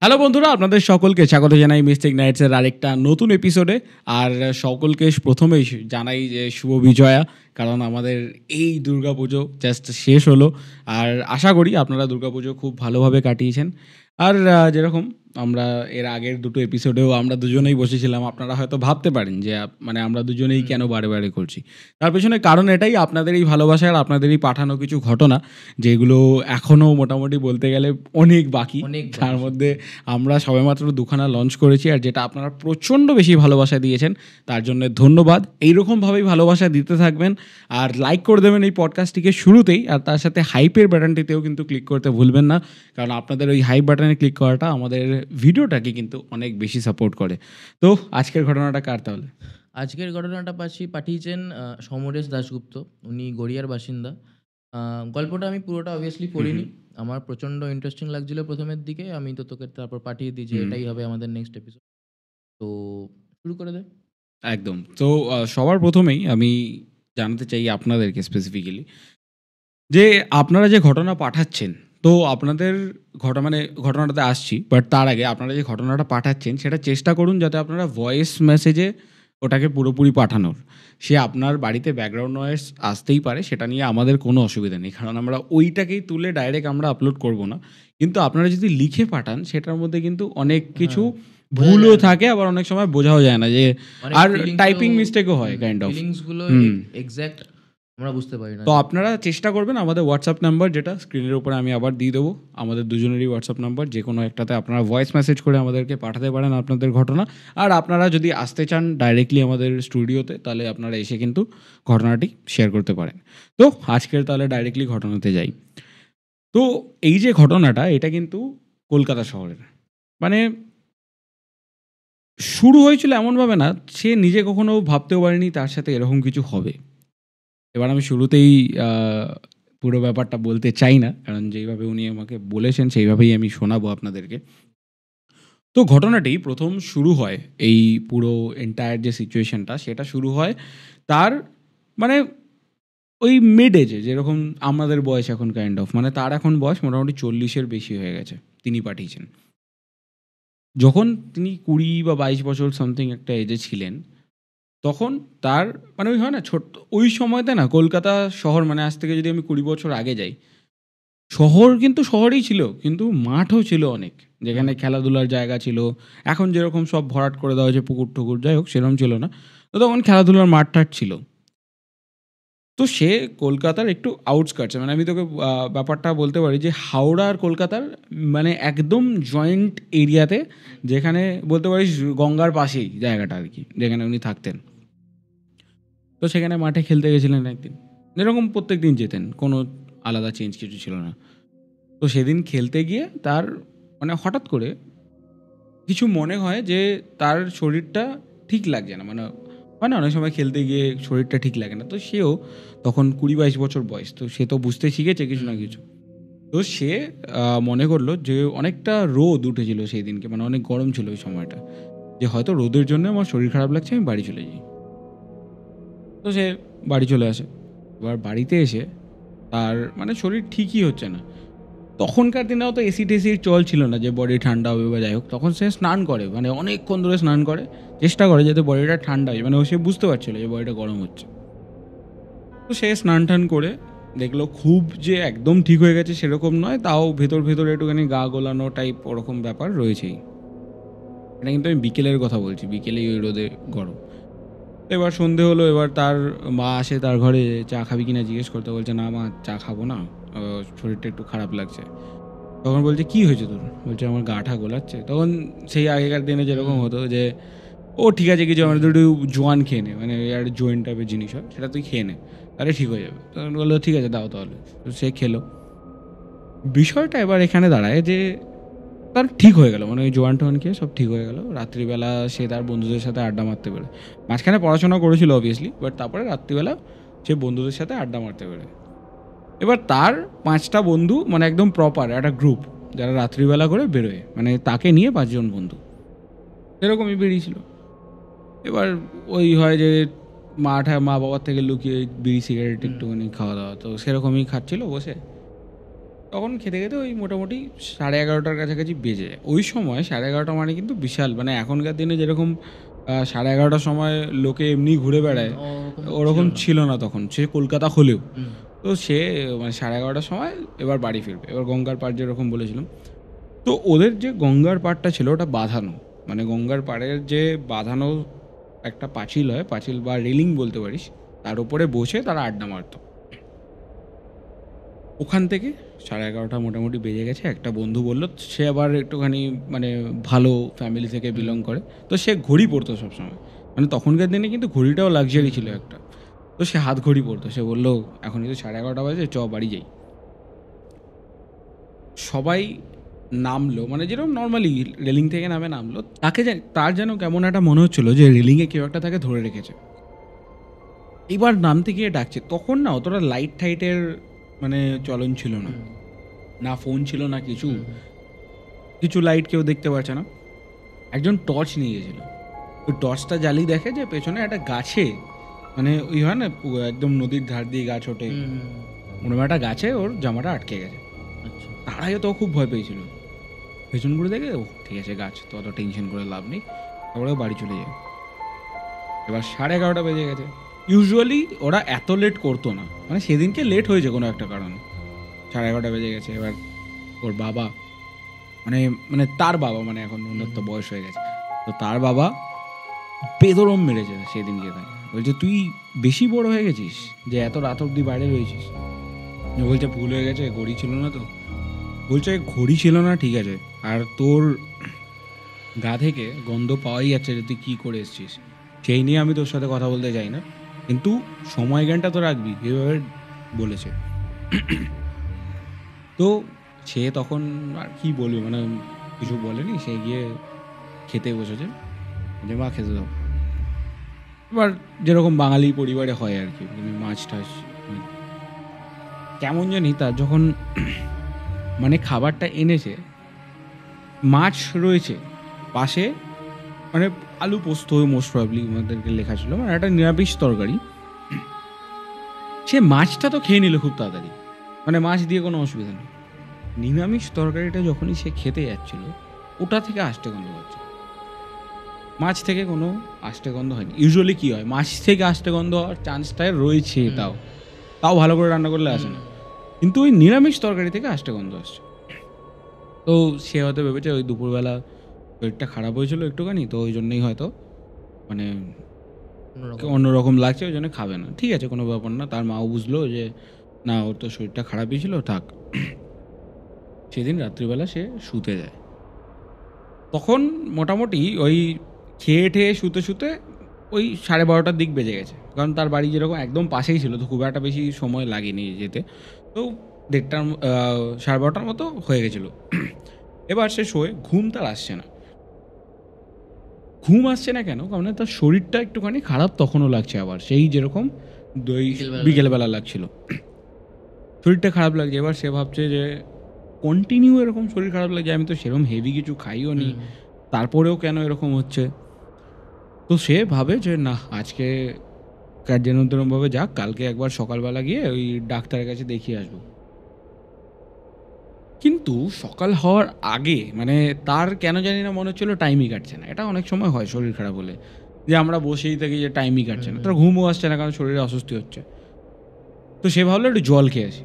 Hello বন্ধুরা, আপনাদের সকলকে স্বাগত জানাই মিস্টেক নাইটসের আরেকটা নতুন এপিসোডে। আর সকলকে প্রথমেই জানাই যে শুভ বিজয়া, কারণ আমাদের এই দুর্গাপুজো জাস্ট শেষ হলো। আর আশা করি আপনারা দুর্গাপুজো খুব ভালোভাবে কাটিয়েছেন। আর যেরকম আমরা এর আগের দুটো এপিসোডেও আমরা দুজনেই বসেছিলাম, আপনারা হয়তো ভাবতে পারেন যে মানে আমরা দুজনেই কেন বারে বারে করছি। তার পেছনে কারণ এটাই, আপনাদের এই ভালোবাসা আর আপনাদেরই পাঠানো কিছু ঘটনা, যেগুলো এখনও মোটামুটি বলতে গেলে অনেক বাকি। তার মধ্যে আমরা সবেমাত্র দুখানা লঞ্চ করেছি, আর যেটা আপনারা প্রচণ্ড বেশি ভালোবাসা দিয়েছেন, তার জন্য ধন্যবাদ। এইরকমভাবেই ভালোবাসা দিতে থাকবেন, আর লাইক করে দেবেন এই পডকাস্টটিকে শুরুতেই, আর তার সাথে হাইপের বাটনটিতেও কিন্তু ক্লিক করতে ভুলবেন না, কারণ আপনাদের ওই হাইপ বাটনে ক্লিক করাটা আমাদের ভিডিওটাকে কিন্তু অনেক বেশি সাপোর্ট করে। তো আজকের ঘটনাটা কার তাহলে? আজকের ঘটনাটা পাঠিয়েছেন সমরেশ দাশগুপ্ত। উনি গড়িয়ার বাসিন্দা। গল্পটা আমি পুরোটা অবভিয়াসলি পড়িনি। আমার প্রচণ্ড ইন্টারেস্টিং লাগছিল প্রথমের দিকে। আমি তো তোকে তারপর পাঠিয়ে দিই যে এটাই হবে আমাদের নেক্সট এপিসোড। তো শুরু করে দে। একদম। তো সবার প্রথমেই আমি জানাতে চাই আপনাদেরকে স্পেসিফিক্যালি যে আপনারা যে ঘটনা পাঠাচ্ছেন, তো আপনাদের ঘটনাটাতে আসছি, বাট তার আগে আপনারা যে ঘটনাটা পাঠাচ্ছেন সেটা চেষ্টা করুন যাতে আপনারা ভয়েস মেসেজে ওটাকে পুরোপুরি পাঠানোর। সে আপনার বাড়িতে ব্যাকগ্রাউন্ড নয়েজ আসতেই পারে, সেটা নিয়ে আমাদের কোনো অসুবিধা নেই, কারণ আমরা ওইটাকেই তুলে ডাইরেক্ট আমরা আপলোড করব না। কিন্তু আপনারা যদি লিখে পাঠান সেটার মধ্যে কিন্তু অনেক কিছু ভুলও থাকে, আবার অনেক সময় বোঝাও যায় না, যে আর টাইপিং মিস্টেকও হয় কাইন্ড অফ। ফিলিংসগুলো এক্স্যাক্ট আমরা বুঝতে পারি না। তো আপনারা চেষ্টা করবেন, আমাদের হোয়াটসঅ্যাপ নাম্বার যেটা স্ক্রিনের উপরে আমি আবার দিয়ে দেবো, আমাদের দুজনেরই হোয়াটসঅ্যাপ নাম্বার, যে কোনো একটাতে আপনারা ভয়েস মেসেজ করে আমাদেরকে পাঠাতে পারেন আপনাদের ঘটনা। আর আপনারা যদি আসতে চান ডাইরেক্টলি আমাদের স্টুডিওতে, তাহলে আপনারা এসে কিন্তু ঘটনাটি শেয়ার করতে পারেন। তো আজকের তাহলে ডাইরেক্টলি ঘটনাতে যাই। তো এই যে ঘটনাটা, এটা কিন্তু কলকাতা শহরের, মানে শুরু হয়েছিল এমনভাবে না, সে নিজে কখনো ভাবতেও পারেনি তার সাথে এরকম কিছু হবে। এবার আমি শুরুতেই পুরো ব্যাপারটা বলতে চাই না, কারণ যেইভাবে উনি আমাকে বলেছেন সেইভাবেই আমি শোনাবো আপনাদেরকে। তো ঘটনাটি প্রথম শুরু হয়, এই পুরো এন্টায়ার যে সিচুয়েশনটা, সেটা শুরু হয় তার মানে ওই মিড এজে, যেরকম আমাদের বয়স এখন কাইন্ড অফ, মানে তার এখন বয়স মোটামুটি 40-এর বেশি হয়ে গেছে। তিনি পাঠিয়েছেন যখন তিনি 20 বা 22 বছর সামথিং একটা এজে ছিলেন, তখন তার মানে ওই হয় না ছোট্ট ওই সময়তে না, কলকাতা শহর মানে আজ থেকে যদি আমি 20 বছর আগে যাই, শহর কিন্তু শহরই ছিল, কিন্তু মাঠও ছিল অনেক, যেখানে খেলাধুলার জায়গা ছিল। এখন যেরকম সব ভরাট করে দেওয়া হয়েছে পুকুর টুকুর, যাই হোক সেরকম ছিল না। তো তখন খেলাধুলার মাঠ টাট ছিল। তো সে কলকাতার একটু আউটস্কার্টসে, মানে আমি তোকে ব্যাপারটা বলতে পারি যে হাওড়া আর কলকাতার মানে একদম জয়েন্ট এরিয়াতে, যেখানে বলতে পারিস গঙ্গার পাশেই জায়গাটা আর কি, যেখানে উনি থাকতেন। তো সেখানে মাঠে খেলতে গেছিলেন একদিন, যেরকম প্রত্যেক দিন যেতেন, কোনো আলাদা চেঞ্জ কিছু ছিল না। তো সেদিন খেলতে গিয়ে তার মানে হঠাৎ করে কিছু মনে হয় যে তার শরীরটা ঠিক লাগছে না, মানে হয় না অনেক সময় খেলতে গিয়ে শরীরটা ঠিক লাগে না। তো সেও তখন 20-22 বছর বয়স, তো সে তো বুঝতে শিখেছে কিছু না কিছু। তো সে মনে করলো যে অনেকটা রোদ উঠেছিল সেই দিনকে, মানে অনেক গরম ছিল ওই সময়টা, যে হয়তো রোদের জন্য আমার শরীর খারাপ লাগছে, আমি বাড়ি চলে যাই। তো সে বাড়ি চলে আসে। এবার বাড়িতে এসে তার মানে শরীর ঠিকই হচ্ছে না। তখনকার দিনেও তো এসি টেসির চল ছিল না যে বডি ঠান্ডা হবে বা যাই হোক। তখন সে স্নান করে, মানে অনেকক্ষণ ধরে স্নান করে, চেষ্টা করে যাতে বডিটা ঠান্ডা হয়, মানে সে বুঝতে পারছিল যে বডিটা গরম হচ্ছে। তো সে স্নান টান করে দেখলো খুব যে একদম ঠিক হয়ে গেছে সেরকম নয়, তাও ভেতর ভেতরে একটুখানি গা গোলানো টাইপ ওরকম ব্যাপার রয়েছেই। এটা কিন্তু আমি বিকেলের কথা বলছি, বিকেলেই ওই রোদে গরম। এবার সন্ধে হলো, এবার তার মা আসে তার ঘরে, চা খাবি কিনা জিজ্ঞেস করতে, বলছে না মা চা খাবো না, শরীরটা একটু খারাপ লাগছে। তখন বলছে কী হয়েছে তোর? বলছে আমার গাটা গোলাচ্ছে। তখন সেই আগেকার দিনে যেরকম হতো যে ও ঠিক আছে কিছু, আমার একটু জোয়ান খেয়ে নে, মানে একটা জোয়েন টাইপের জিনিস হয়, সেটা তুই খেয়ে নে, তাহলে ঠিক হয়ে যাবে। তখন বললো ঠিক আছে দাও তাহলে। তো সে খেলো। বিষয়টা এবার এখানে দাঁড়ায় যে তার ঠিক হয়ে গেল, মানে ওই জোয়ান টোয়ান খেয়ে সব ঠিক হয়ে গেল। রাত্রিবেলা সে তার বন্ধুদের সাথে আড্ডা মারতে পারে, মাঝখানে পড়াশোনা করেছিল অবভিয়াসলি, বাট তারপরে রাত্রিবেলা সে বন্ধুদের সাথে আড্ডা মারতে পারে। এবার তার 5টা বন্ধু, মানে একদম প্রপার একটা গ্রুপ, যারা রাত্রিবেলা করে বেরোয়, মানে তাকে নিয়ে 5 জন বন্ধু এরকমই বেরিয়েছিল। এবার ওই হয় যে মা বাবার থেকে লুকিয়ে বিড়ি সিগারেট একটুখানি খাওয়া দাওয়া, তো সেরকমই খাচ্ছিল বসে। তখন খেতে খেতে ওই মোটামুটি 11:30টার কাছাকাছি বেজে যায়। ওই সময় 11:30 মানে কিন্তু বিশাল, মানে এখনকার দিনে যেরকম 11:30টার সময় লোকে এমনি ঘুরে বেড়ায়, ওরকম ছিল না তখন, সে কলকাতা হলেও। তো সে মানে 11:30টার সময় এবার বাড়ি ফিরবে। এবার গঙ্গার পাড় যেরকম বলেছিলাম, তো ওদের যে গঙ্গার পাড়টা ছিল ওটা বাঁধানো, মানে গঙ্গার পাড়ের যে বাঁধানো একটা পাঁচিল হয়, পাঁচিল বা রেলিং বলতে পারিস, তার উপরে বসে তারা আড্ডা মারতো। ওখান থেকে 11:30 মোটামুটি বেজে গেছে। একটা বন্ধু বললো, সে আবার একটুখানি মানে ভালো ফ্যামিলি থেকে বিলং করে, তো সে ঘড়ি পরতো সবসময়, মানে তখনকার দিনে কিন্তু ঘড়িটাও লাক্সারি ছিল একটা। তো সে হাত ঘড়ি পরতো। সে বললো এখন কিন্তু 11:30 বাজে, চ বাড়ি যাই। সবাই নামলো, মানে যেরকম নর্মালি রেলিং থেকে নামলো। তাকে তার যেন কেমন একটা মনে হচ্ছিলো যে রেলিংয়ে কেউ একটা তাকে ধরে রেখেছে। এবার নামতে গিয়ে ডাকছে। তখন না অতটা লাইট টাইটের মানে চলন ছিল না, না ফোন ছিল না কিছু, কিছু লাইট কেউ দেখতে পাচ্ছে না। একজন টর্চ নিয়ে গেছিল। ওই টর্চটা জ্বালিয়ে দেখে যে পেছনে একটা গাছে, মানে ওই হয় না একদম নদীর ধার দিয়ে গাছ ওঠে, ওরকম একটা গাছে ওর জামাটা আটকে গেছে। তার আগে তো খুব ভয় পেয়েছিল। পেছন করে দেখে ও ঠিক আছে গাছ, তো অত টেনশন করে লাভ নেই, তারপরে বাড়ি চলে যায়। এবার 11:30 বেজে গেছে। ইউজুয়ালি ওরা এত লেট করতো না, মানে সেদিনকে লেট হয়েছে কোনো একটা কারণে। 11:30 বেজে গেছে। এবার ওর বাবা, মানে মানে তার বাবা, মানে এখন ওনার তো বয়স হয়ে গেছে, তো তার বাবা বেদরম মেরেছে সেদিনকে। তাই বলছে তুই বেশি বড় হয়ে গেছিস যে এত রাত অব্দি বাইরে রয়েছিস। বলছে ভুল হয়ে গেছে, ঘড়ি ছিল না তো। বলছে ঘড়ি ছিল না ঠিক আছে, আর তোর গা থেকে গন্ধ পাওয়াই যাচ্ছে যে তুই কী করে এসছিস, সেই নিয়ে আমি তোর সাথে কথা বলতে চাই না, কিন্তু সময় জ্ঞানটা তো রাখবি, এভাবে বলেছে। তো সে তখন আর কি বলবে, মানে কিছু বলেনি, সে গিয়ে খেতে বসেছে, যে মা খেতে দাও। এবার যেরকম বাঙালি পরিবারে হয় আর কি, মানে মাছ টাছ, কেমন জানি তার যখন মানে খাবারটা এনেছে, মাছ রয়েছে পাশে, মানে আলু পোস্ত মোস্ট প্রবাবলি আমাদেরকে লেখা ছিল, মানে একটা নিরামিষ তরকারি। সে মাছটা তো খেয়ে নিল খুব তাড়াতাড়ি, মানে মাছ দিয়ে কোনো অসুবিধা নেই। নিরামিষ তরকারিটা যখনই সে খেতে যাচ্ছিল, ওটা থেকে আষ্টে গন্ধ হচ্ছে। মাছ থেকে কোনো আষ্টে গন্ধ হয়নি। ইউজুয়ালি কী হয়, মাছ থেকে আষ্টে গন্ধ হওয়ার চান্সটাই রয়েছে, তাও ভালো করে রান্না করলে আসে না, কিন্তু ওই নিরামিষ তরকারি থেকে আষ্টে গন্ধ আসছে। তো সে হয়তো ভেবেছে ওই দুপুরবেলা শরীরটা খারাপ হয়েছিল একটুখানি, তো ওই জন্যই হয়তো মানে অন্যরকম লাগছে, ওই জন্য খাবে না। ঠিক আছে, কোনো ব্যাপার না। তার মাও বুঝলো যে না, ওর তো শরীরটা খারাপই ছিল, থাক। সেদিন রাত্রিবেলা সে শুতে যায়। তখন মোটামুটি ওই খেয়ে ঠেয়ে শুতে শুতে ওই 12:30টার দিক বেজে গেছে, কারণ তার বাড়ি যেরকম একদম পাশেই ছিল, তো খুব একটা বেশি সময় লাগেনি যেতে। তো 12টার মতো হয়ে গেছিলো। এবার সে শোয়ে, ঘুম তার আসছে না। ঘুম আসছে না কেন, কারণ তার শরীরটা একটুখানি খারাপ তখনও লাগছে, আবার সেই যেরকম বিকেলবেলা লাগছিল, শরীরটা খারাপ লাগছে। এবার সে ভাবছে যে কন্টিনিউ এরকম শরীর খারাপ লাগছে, আমি তো সেরকম হেভি কিছু খাইও নি, তারপরেও কেন এরকম হচ্ছে। তো সে ভাবে যে না, আজকে যেন তেরমভাবে যাক, কালকে একবার সকালবেলা গিয়ে ওই ডাক্তারের কাছে দেখিয়ে আসবো। কিন্তু সকাল হওয়ার আগে মানে তার কেন জানি না মনে হচ্ছিলো টাইমই কাটছে না। এটা অনেক সময় হয় শরীর খারাপ হলে, যে আমরা বসেই থাকি, যে টাইমই কাটছে না, তার ঘুমও আসছে না, কারণ শরীরে অস্বস্তি হচ্ছে। তো সে ভাবলো একটু জল খেয়ে আসি।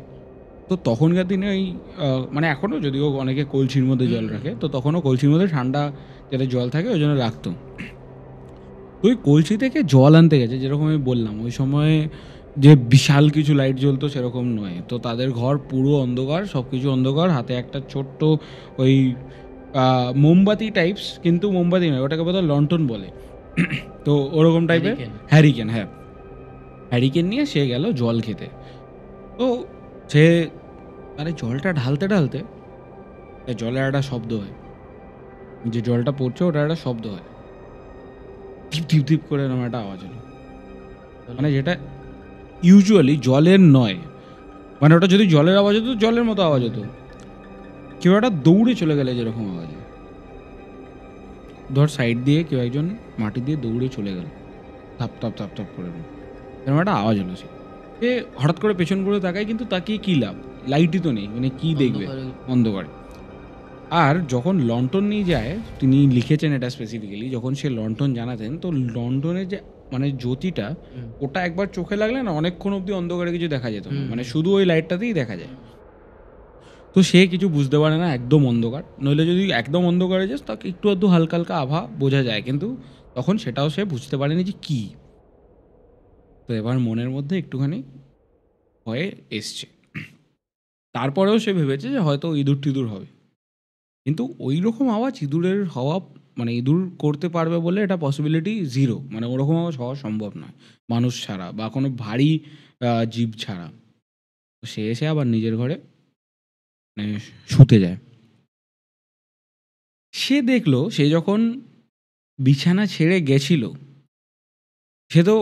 তো তখনকার দিনে ওই মানে এখনও যদিও অনেকে কলসির মধ্যে জল রাখে, তো তখনও কলসির মধ্যে ঠান্ডা যাতে জল থাকে ওই জন্য রাখতো। তো ওই কলসি থেকে জল আনতে গেছে, যেরকম আমি বললাম ওই সময়ে যে বিশাল কিছু লাইট জ্বলতো সেরকম নয়। তো তাদের ঘর পুরো অন্ধকার, সব কিছু অন্ধকার, হাতে একটা ছোট্ট ওই মোমবাতি টাইপস, কিন্তু মোমবাতি নয়, ওটাকে বোধহয় লন্ঠন বলে, তো ওরকম টাইপের হ্যারিকেন, হ্যাঁ হ্যারিকেন নিয়ে সে গেল জল খেতে। তো সে মানে জলটা ঢালতে ঢালতে জলের একটা শব্দ হয়, যে জলটা পড়ছে ওটার একটা শব্দ হয়, টিপ টিপ টিপ করে এরকম একটা আওয়াজ হলো, মানে যেটা ইউজুয়ালি জলের নয়, মানে ওটা যদি জলের আওয়াজ হতো জলের মতো আওয়াজ হতো, কেউ একটা দৌড়ে চলে গেলে যেরকম আওয়াজ, ধর সাইড দিয়ে কেউ একজন মাটি দিয়ে দৌড়ে চলে গেল, থাপ থাপ থাপ থাপ করে এরকম একটা আওয়াজ হলো। সে হঠাৎ করে পেছন করে তাকায়, কিন্তু তাকিয়ে কী লাভ, লাইটই তো নেই, মানে কি দেখবে অন্ধকারে। আর যখন লন্ঠন নিয়ে যায়, তিনি লিখেছেন এটা স্পেসিফিক্যালি, যখন সে লন্ঠন জানাতেন তো লন্ঠনের যে মানে জ্যোতিটা ওটা একবার চোখে লাগলে না অনেকক্ষণ অবধি অন্ধকারে কিছু দেখা যেত না, মানে শুধু ওই লাইটটাতেই দেখা যায়। তো সে কিছু বুঝতে পারে না, একদম অন্ধকার, নইলে যদি একদম অন্ধকারে যাস তাকে একটু আধটু হালকা হালকা আভা বোঝা যায়, কিন্তু তখন সেটাও সে বুঝতে পারেনি যে কী। তো এবার মনের মধ্যে একটুখানি ভয়ে এসছে। তারপরেও সে ভেবেছে যে হয়তো ইঁদুর টিঁদুর হবে, কিন্তু ওই রকম আওয়াজ ইঁদুরের হওয়া, মানে ইঁদুর করতে পারবে বলে এটা পসিবিলিটি জিরো, মানে ওরকম আওয়াজ হওয়া সম্ভব নয় মানুষ ছাড়া বা কোনো ভারী জীব ছাড়া। তো সে এসে আবার নিজের ঘরে মানে শুতে যায়। সে দেখলো সে যখন বিছানা ছেড়ে গেছিল, সে তো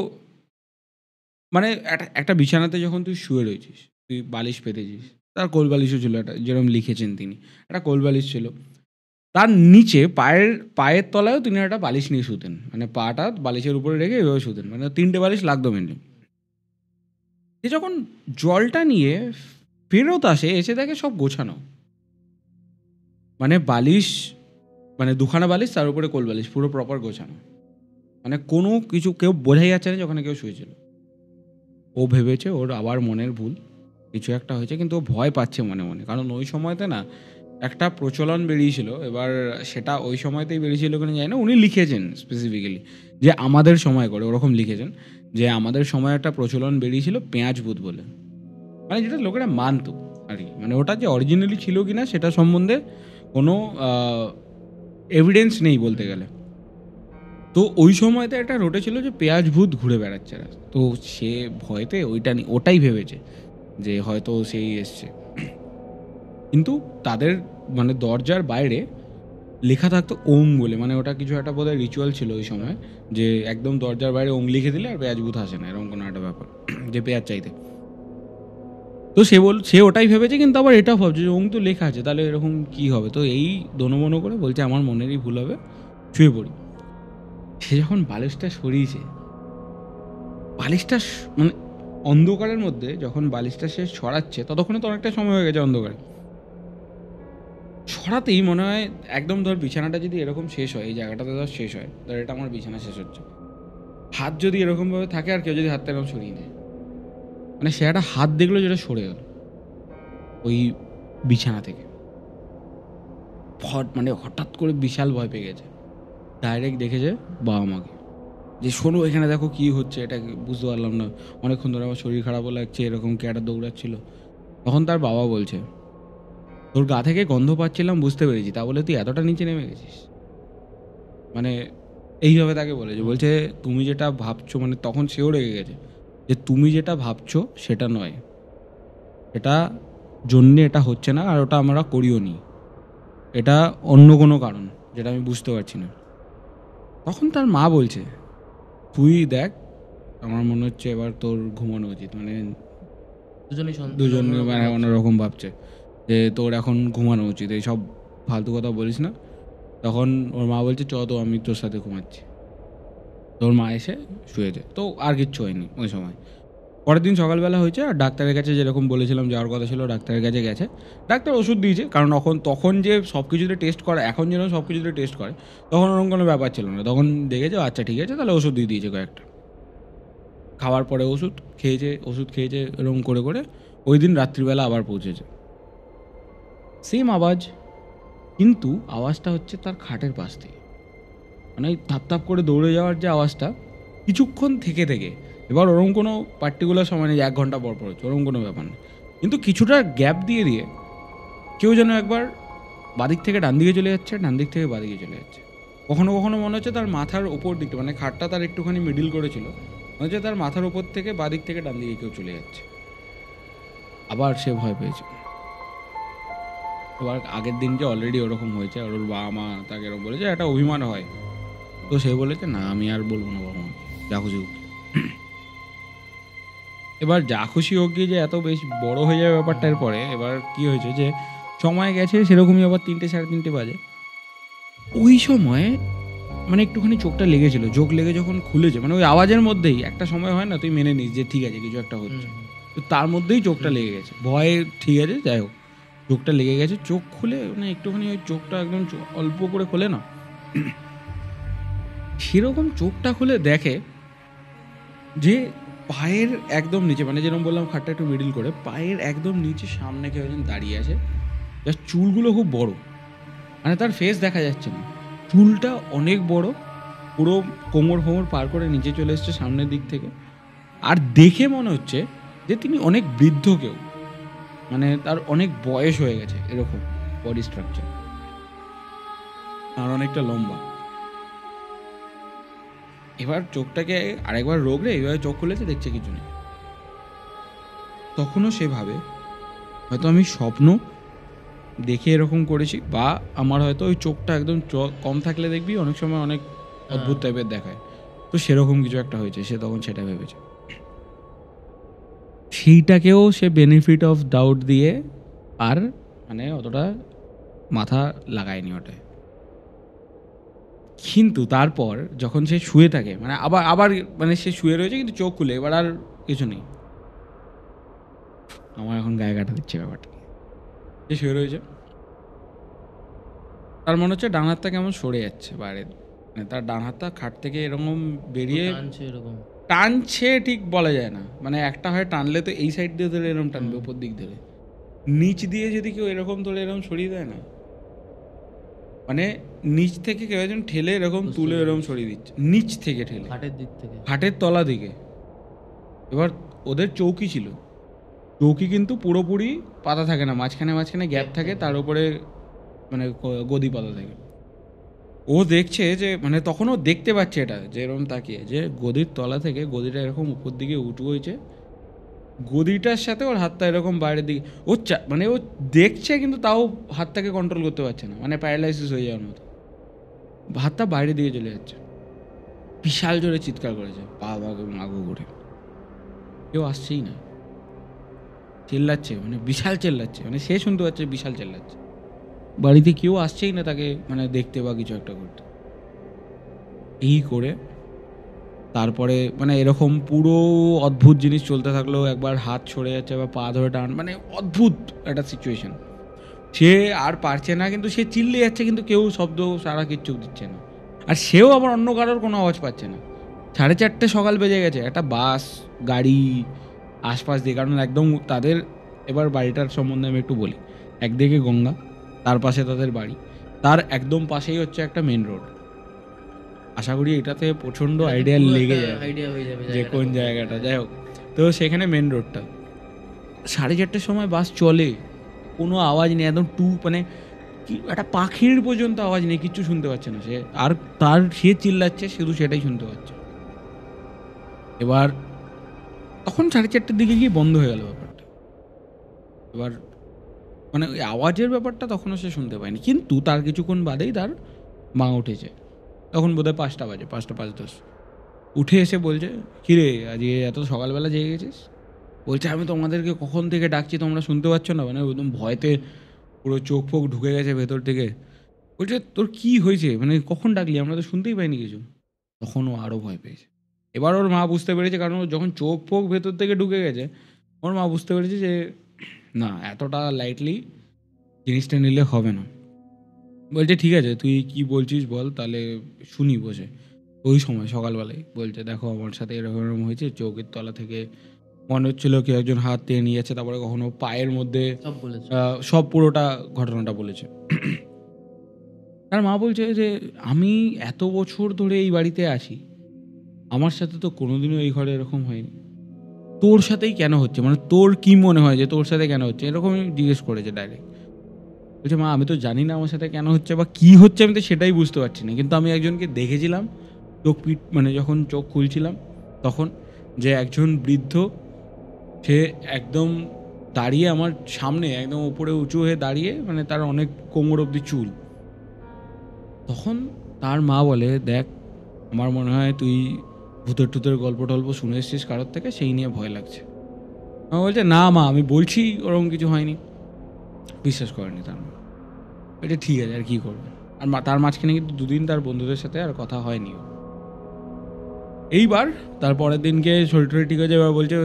মানে একটা বিছানাতে যখন তুই শুয়ে রয়েছিস, তুই বালিশ পেতেছিস, তার কোল বালিশও ছিল একটা, যেরকম লিখেছেন তিনি, একটা কোল বালিশ ছিল, তার নিচে পায়ের তলায়ও তিনি একটা বালিশ নিয়ে শুতেন, মানে পাটা বালিশের উপরে রেখে এভাবে শুতেন, মানে 3টে বালিশ লাগতো মেনলি। সে যখন জলটা নিয়ে ফেরত আসে, এসে দেখে সব গোছানো, মানে বালিশ, মানে দুখানা বালিশ তার উপরে কোল বালিশ পুরো প্রপার গোছানো, মানে কোনো কিছু কেউ বোঝাই যাচ্ছে না যে ওখানে কেউ শুয়েছিল। ও ভেবেছে ওর আবার মনের ভুল, কিছু একটা হয়েছে, কিন্তু ও ভয় পাচ্ছে মনে মনে, কারণ ওই সময়তে না একটা প্রচলন বেরিয়েছিল। এবার সেটা ওই সময়তেই বেরিয়েছিল কিনা জানি না, উনি লিখেছেন স্পেসিফিক্যালি যে আমাদের সময় করে ওরকম লিখেছেন যে আমাদের সময় একটা প্রচলন বেরিয়েছিল পেঁয়াজ ভূত বলে, মানে যেটা লোকেরা মানতো আর কি, মানে ওটা যে অরিজিনালি ছিল কিনা সেটা সম্বন্ধে কোনো এভিডেন্স নেই বলতে গেলে। তো ওই সময়তে একটা রোটে ছিল যে পেঁয়াজ ভূত ঘুরে বেড়াচ্ছে, তো সে ভয়তে ওটাই ভেবেছে যে হয়তো সেই এসছে। কিন্তু তাদের মানে দরজার বাইরে লেখা থাকতো ওং বলে, মানে ওটা কিছু একটা বোধহয় রিচুয়াল ছিল ওই সময়, যে একদম দরজার বাইরে ওং লিখে দিলে আর পেঁয়াজ ভূত আসে না, এরকম কোনো একটা ব্যাপার, যে পেঁয়াজ চাইতে। তো সে ওটাই ভেবেছে, কিন্তু আবার এটাও ভাবছে যে ওং তো লেখা আছে, তাহলে এরকম কি হবে। তো এই দোনো করে বলছে আমার মনেরই ভুল হবে, শুয়ে পড়ি। সে যখন বালিশটা সরিয়েছে, বালিশটা মানে অন্ধকারের মধ্যে যখন বালিশটা সে সরাচ্ছে, ততক্ষণে তো অনেকটা সময় হয়ে গেছে অন্ধকারে, সরাতেই মনে হয় একদম ধর বিছানাটা যদি এরকম শেষ হয়, এই জায়গাটাতে ধর শেষ হয়, ধর এটা আমার বিছানা শেষ হচ্ছে, হাত যদি এরকমভাবে থাকে আর কেউ যদি হাতটা এরকম সরিয়ে নেয়, মানে সে একটা হাত দেখলো যেটা সরে গেল ওই বিছানা থেকে, মানে হঠাৎ করে বিশাল ভয় পেয়ে গেছে। ডাইরেক্ট দেখেছে বাবা মাকে, যে শোনো এখানে দেখো কি হচ্ছে, এটা বুঝতে পারলাম না, অনেকক্ষণ ধরে আমার শরীর খারাপও লাগছে, এরকম কে একটা দৌড়াচ্ছিল। তখন তার বাবা বলছে তোর গা থেকে গন্ধ পাচ্ছিলাম, বুঝতে পেরেছি, তা বলে তুই এতটা নিচে নেমে গেছিস, মানে এইভাবে তাকে বলছে তুমি যেটা ভাবছো, মানে তখন সেও রেগে গেছে যে তুমি যেটা ভাবছো সেটা নয়, এটা জন্যে এটা হচ্ছে না, আর ওটা আমরা করিও নি, এটা অন্য কোনো কারণ যেটা আমি বুঝতে পারছি না। তখন তার মা বলছে তুই দেখ, আমার মনে হচ্ছে এবার তোর ঘুমানো উচিত, মানে দুজনে মানে অন্যরকম ভাবছে যে তোর এখন ঘুমানো উচিত, এই সব ফালতু কথা বলিস না। তখন ওর মা বলছে চ তো আমি তোর সাথে ঘুমাচ্ছি। তোর মা এসে শুয়েছে, তো আর কিচ্ছু হয়নি ওই সময়। পরের দিন সকালবেলা হয়েছে, আর ডাক্তারের কাছে যেরকম বলেছিলাম যাওয়ার কথা ছিল, ডাক্তারের কাছে গেছে, ডাক্তার ওষুধ দিয়েছে, কারণ তখন যে সব কিছুতে টেস্ট করে, এখন যেন সব কিছুতে টেস্ট করে, তখন ওরকম কোনো ব্যাপার ছিল না, তখন দেখেছে আচ্ছা ঠিক আছে, তাহলে ওষুধ দিয়ে দিয়েছে কয়েকটা। খাওয়ার পরে ওষুধ খেয়েছে এরকম করে করে ওই দিন রাত্রিবেলা আবার পৌঁছেছে, সেম আওয়াজ, কিন্তু আওয়াজটা হচ্ছে তার খাটের পাশ থেকে, মানে থাপ করে দৌড়ে যাওয়ার যে আওয়াজটা, কিছুক্ষণ থেকে এবার ওরকম কোনো পার্টিকুলার সময় নেই 1 ঘন্টা পর হচ্ছে, ওরকম কোনো ব্যাপার নেই, কিন্তু কিছুটা গ্যাপ দিয়ে কেউ যেন একবার বাদিক থেকে ডান দিকে চলে যাচ্ছে, ডান দিক থেকে বাদিকে চলে যাচ্ছে। কখনো কখনো মনে হচ্ছে তার মাথার ওপর দিকটা, মানে খাটটা তার একটুখানি মিডিল করেছিল, মনে হচ্ছে তার মাথার ওপর থেকে বাদিক থেকে ডান দিকে কেউ চলে যাচ্ছে। আবার সে ভয় পেয়েছে। এবার আগের দিন যে অলরেডি ওরকম হয়েছে, আর ওর বাবা মা তাকে এরকম বলেছে, একটা অভিমান হয়, তো সে বলেছে না আমি আর বলবো না বাবা মাকে, যা খুশি হোক। এবার যা খুশি হোক গিয়ে যে এত বেশ বড় হয়ে যাবে ব্যাপারটার পরে, এবার কি হয়েছে যে সময় গেছে সেরকমই, আবার 3টে 3:30 বাজে, ওই সময় মানে একটুখানি চোখটা চোখ লেগে যখন খুলেছে, মানে ওই আওয়াজের মধ্যেই একটা সময় হয় না তুই মেনে নিস যে ঠিক আছে কিছু একটা হচ্ছে, তো তার মধ্যেই চোখটা লেগে গেছে, ভয়ে ঠিক আছে যাই হোক চোখটা লেগে গেছে। চোখ খুলে মানে একটুখানি ওই চোখটা একদম অল্প করে খোলে না, সেরকম চোখটা খুলে দেখে যে পায়ের একদম নিচে, মানে যেরকম বললাম খাটটা একটু মিডিল করে, পায়ের একদম নিচে সামনে কেউ একজন দাঁড়িয়ে আছে, যার চুলগুলো খুব বড়, মানে তার ফেস দেখা যাচ্ছে না, চুলটা অনেক বড়, পুরো কোমর ফোমর পার করে নিচে চলে এসছে সামনের দিক থেকে। আর দেখে মনে হচ্ছে যে তিনি অনেক বৃদ্ধ কেউ, মানে তার অনেক বয়স হয়ে গেছে এরকম বডি স্ট্রাকচার, আর অনেকটা লম্বা। এবার চোখটাকে আরেকবার রোগড়ে এইভাবে চোখ খুলেছে, দেখছে কিছু নেই। তখনও সে ভাবে হয়তো আমি স্বপ্ন দেখে এরকম করেছি, বা আমার হয়তো ওই চোখটা একদম কম থাকলে দেখবি অনেক সময় অনেক অদ্ভুত টাইপের দেখায়, তো সেরকম কিছু একটা হয়েছে, সে তখন সেটা ভেবেছে। সেইটাকেও সে বেনিফিট অফ ডাউট দিয়ে আর মানে অতটা মাথা লাগায়নি ওটায়। কিন্তু তারপর যখন সে শুয়ে থাকে, মানে আবার আবার মানে সে শুয়ে রয়েছে কিন্তু চোখ খুলে, এবার আর কিছু নেই। আমার এখন গায়ে কাটা দিচ্ছে ব্যাপারটা। সে শুয়ে রয়েছে, তার মনে হচ্ছে ডান হাতটা কেমন সরে যাচ্ছে বাইরে, মানে তার ডান হাতটা খাট থেকে এরকম বেরিয়ে টানছে এরকম। টানছে ঠিক বলা যায় না, মানে একটা হয় টানলে তো এই সাইড দিয়ে ধরে এরকম টানবে উপর দিক ধরে, নিচ দিয়ে যদি কেউ এরকম ধরে এরকম সরিয়ে দেয় না, মানে নিচ থেকে কেউ একজন ঠেলে এরকম তুলে এরকম সরিয়ে দিচ্ছে, নিচ থেকে ঠেলে খাটের দিক থেকে। খাটের তলা দিকে। এবার ওদের চৌকি ছিল, চৌকি কিন্তু পুরোপুরি পাতা থাকে না, মাঝখানে মাঝখানে গ্যাপ থাকে, তার উপরে মানে গদি পাতা থাকে। ও দেখছে যে মানে তখন ও দেখতে পাচ্ছে এটা, যে এরকম তাকিয়ে যে গদির তলা থেকে গদিটা এরকম উপর দিকে উঁচু হয়েছে, গদিটার সাথে ওর হাতটা এরকম বাইরের দিকে, ও মানে ও দেখছে কিন্তু তাও হাতটাকে কন্ট্রোল করতে পারছে না, মানে প্যারালাইসিস হয়ে যাওয়ার মতো, হাতটা বাইরে দিকে চলে যাচ্ছে। বিশাল জোরে চিৎকার করেছে, পা মাগো করে, কেউ আসছেই না, চেল্লাচ্ছে, মানে বিশাল চেল্লাচ্ছে, মানে সে শুনতে পাচ্ছে বিশাল চেল্লাচ্ছে, বাড়িতে কেউ আসছেই না তাকে মানে দেখতে বা কিছু একটা করতে। এই করে তারপরে মানে এরকম পুরো অদ্ভুত জিনিস চলতে থাকলো, একবার হাত সরে যাচ্ছে, আবার পা ধরে টান, মানে অদ্ভুত একটা সিচুয়েশন। সে আর পারছে না, কিন্তু সে চিল্লে যাচ্ছে, কিন্তু কেউ শব্দ সারা কিচ্ছু দিচ্ছে না, আর সেও আবার অন্য কারোর কোনো আওয়াজ পাচ্ছে না। 4:30 সকাল বেজে গেছে, একটা বাস গাড়ি আশপাশ দিয়ে, কারণ একদম তাদের, এবার বাড়িটার সম্বন্ধে আমি একটু বলি, একদিকে গঙ্গা, তার পাশে তাদের বাড়ি, তার একদম পাশেই হচ্ছে একটা মেন রোড। আশা করি এটাতে প্রচণ্ড আইডিয়া লেগে যাবে আইডিয়া হয়ে যাবে যে কোন জায়গাটা। যাই হোক, তো সেখানে মেন রোডটা, 4:30 সময় বাস চলে, কোনো আওয়াজ নেই, একদম মানে কি একটা পাখির পর্যন্ত আওয়াজ নেই, কিচ্ছু শুনতে পাচ্ছে না সে, আর তার সে চিল্লাচ্ছে শুধু সেটাই শুনতে পাচ্ছে। এবার তখন 4:30 দিকে গিয়ে বন্ধ হয়ে গেল ব্যাপারটা। এবার মানে ওই আওয়াজের ব্যাপারটা তখনও সে শুনতে পায়নি, কিন্তু তার কিছুক্ষণ বাদেই তার মা উঠেছে, তখন বোধহয় 5টা বাজে, 5টা 5:10, উঠে এসে বলছে, কিরে আজকে এত সকালবেলা জেগে গেছিস? বলছে আমি তোমাদেরকে কখন থেকে ডাকছি, তোমরা শুনতে পাচ্ছ না? মানে একদম ভয়তে পুরো চোখ ফোক ঢুকে গেছে ভেতর থেকে। বলছে তোর কি হয়েছে, মানে কখন ডাকলি, আমরা তো শুনতেই পাইনি কিছু। তখন ও আরও ভয় পেয়েছে। এবার ওর মা বুঝতে পেরেছে, কারণ ওর যখন চোখ ফোক ভেতর থেকে ঢুকে গেছে, ওর মা বুঝতে পেরেছে যে না, এতটা লাইটলি জিনিসটা নিলে হবে না। বলছে ঠিক আছে তুই কি বলছিস বল, তাহলে শুনি বসে। ওই সময় সকালবেলায় বলছে দেখো আমার সাথে এরকম এরকম হয়েছে, চোখের তলা থেকে মনে হচ্ছিল কেউ একজন হাত টেনে নিয়ে যাচ্ছে, তারপরে কখনো পায়ের মধ্যে, সব বলেছে। সব পুরোটা ঘটনাটা বলেছে। তার মা বলছে যে আমি এত বছর ধরে এই বাড়িতে আছি, আমার সাথে তো কোনোদিনও এই ঘরে এরকম হয়নি, তোর সাথেই কেন হচ্ছে, মানে তোর কি মনে হয় যে তোর সাথে কেন হচ্ছে, এরকমই জিজ্ঞেস করেছে ডাইরেক্ট। বলছে মা আমি তো জানি না আমার সাথে কেন হচ্ছে বা কী হচ্ছে, আমি তো সেটাই বুঝতে পারছি না, কিন্তু আমি একজনকে দেখেছিলাম চোখ পিট, মানে যখন চোখ খুলছিলাম তখন, যে একজন বৃদ্ধ, সে একদম দাঁড়িয়ে আমার সামনে, একদম উপরে উঁচু হয়ে দাঁড়িয়ে, মানে তার অনেক কোমর অবধি চুল। তখন তার মা বলে দেখ আমার মনে হয় তুই ভূতের টুতের গল্প টল্প শুনে এসছিস কারোর থেকে, সেই নিয়ে ভয় লাগছে। মা বলছে না মা আমি বলছি ওরকম কিছু হয়নি। বিশ্বাস করেনি তার মা। এটা ঠিক আছে আর কী করবে। আর তার মাঝখানে কিন্তু 2 দিন তার বন্ধুদের সাথে আর কথা হয়নি। এইবার তার পরের দিনকে শরীর টরীর ঠিক হয়ে যায়, এবার বলছে